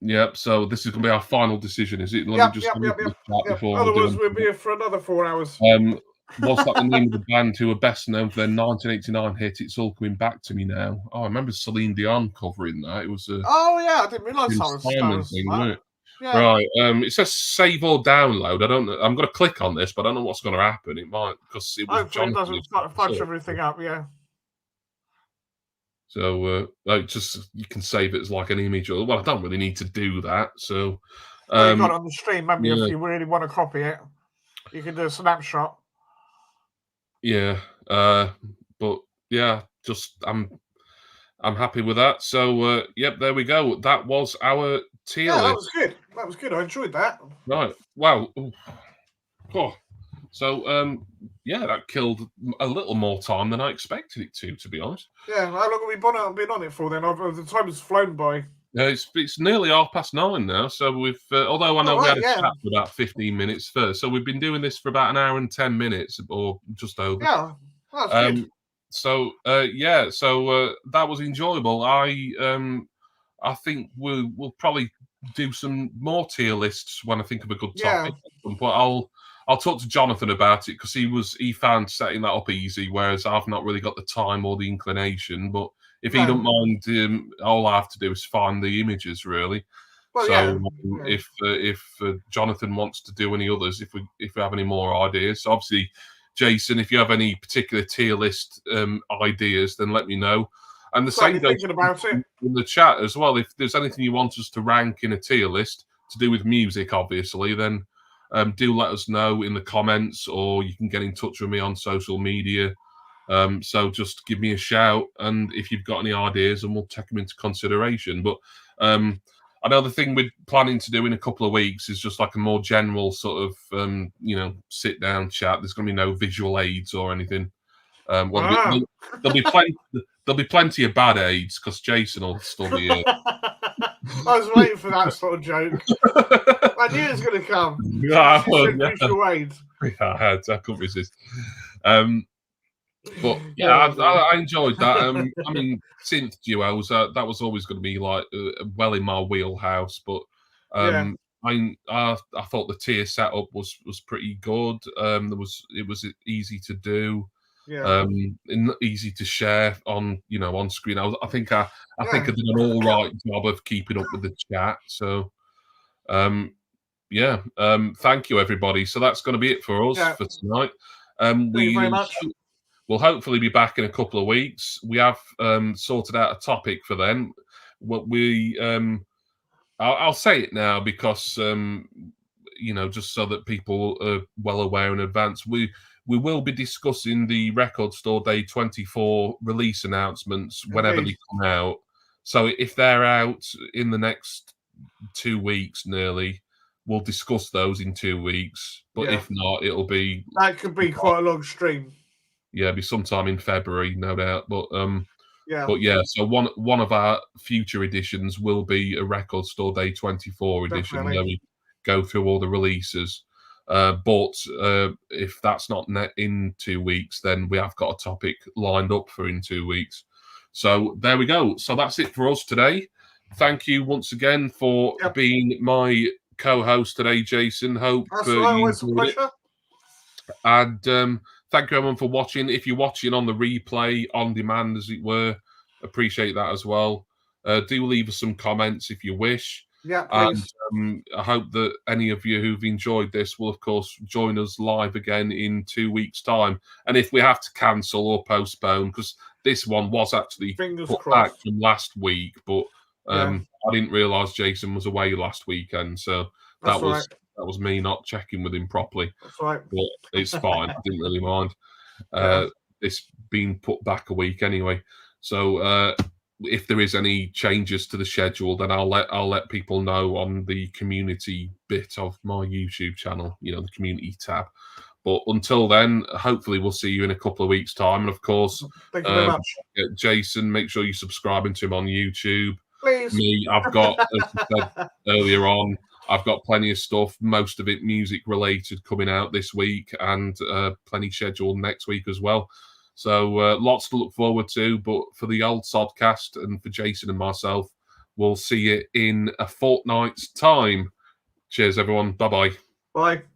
yeah. So this is going to be our final decision, is it? Let me just look at the chat Yep. before we do Otherwise, we'll anything. be here for another 4 hours. Was that the name of the band who were best known for their 1989 hit "It's All Coming Back to Me Now"? Oh, I remember Celine Dion covering that. It was a Oh yeah, I didn't realise Jim that Simon was thing, that. wasn't it? Yeah. Right. It says save or download. I don't know. I'm going to click on this, but I don't know what's going to happen. It might because it was Hopefully, it Jonathan who doesn't set this fudge up. everything up. Yeah. So just you can save it as like an image. Or well, I don't really need to do that. So Well, you got it on the stream, haven't you? yeah, If you really want to copy it, you can do a snapshot. yeah. But yeah, just I'm happy with that. So yep, there we go. That was our tier Yeah, that list. was good. That was good. I enjoyed that. Right. Wow. Oh. So yeah, that killed a little more time than I expected it to be honest. Yeah, how long have we been on it for then? The time has flown by. It's nearly 9:30 now, so we've. Although I know Oh, we had right, a yeah. chat for about 15 minutes first, so we've been doing this for about an hour and 10 minutes, or just over. Yeah, that's good. So yeah, so that was enjoyable. I think we'll probably do some more tier lists when I think of a good Yeah. topic at some point. I'll talk to Jonathan about it because he found setting that up easy, whereas I've not really got the time or the inclination. But if he don't No. mind, all I have to do is find the images really. Well, So yeah. if Jonathan wants to do any others, if we have any more ideas, so obviously, Jason, if you have any particular tier list ideas, then let me know. And the same goes Thinking about it. in the chat as well. If there's anything you want us to rank in a tier list to do with music, obviously, then do let us know in the comments, or you can get in touch with me on social media. So just give me a shout, and if you've got any ideas, and we'll take them into consideration. But another thing we're planning to do in a couple of weeks is just like a more general sort of sit down chat. There's going to be no visual aids or anything. There'll be plenty of bad aids because Jason will still be here. I was waiting for that sort of joke. I knew it was going to come. Yeah, Visual aids. I couldn't resist. But yeah, I enjoyed that. I mean, synth duos that was always going to be like well in my wheelhouse. But Yeah. I thought the tier setup was pretty good. It was easy to do. Yeah. Easy to share on on screen. I think I did an all right job of keeping up with the chat. So thank you everybody. So that's going to be it for us for tonight. Thank you very much. We'll hopefully be back in a couple of weeks. We have sorted out a topic for them. What I'll say it now because just so that people are well aware in advance. We will be discussing the Record Store Day 24 release announcements whenever they come out. So if they're out in the next 2 weeks nearly, we'll discuss those in 2 weeks. But if not, it'll be... That could be quite a long stream. Yeah, it'll be sometime in February, no doubt. But yeah, so one of our future editions will be a Record Store Day 24 edition where we go through all the releases. But if that's not in 2 weeks, then we have got a topic lined up for in 2 weeks. So there we go. So that's it for us today. Thank you once again for being my co-host today, Jason. Hope you enjoyed it. And thank you everyone for watching. If you're watching on the replay, on demand, as it were, appreciate that as well. Do leave us some comments if you wish. Yeah, please. And I hope that any of you who've enjoyed this will, of course, join us live again in 2 weeks' time. And if we have to cancel or postpone, because this one was actually put back from last week, but I didn't realise Jason was away last weekend, so that was me not checking with him properly. That's right. But it's fine. I didn't really mind. It's been put back a week anyway. So if there is any changes to the schedule, then I'll let people know on the community bit of my YouTube channel, the community tab. But until then, hopefully we'll see you in a couple of weeks' time. And of course, thank you very much. Jason, make sure you're subscribing to him on YouTube. Please. Me, I've got, as I said earlier on, I've got plenty of stuff, most of it music related, coming out this week, and plenty scheduled next week as well. So lots to look forward to. But for the old Sodcast and for Jason and myself, we'll see you in a fortnight's time. Cheers, everyone. Bye-bye. Bye.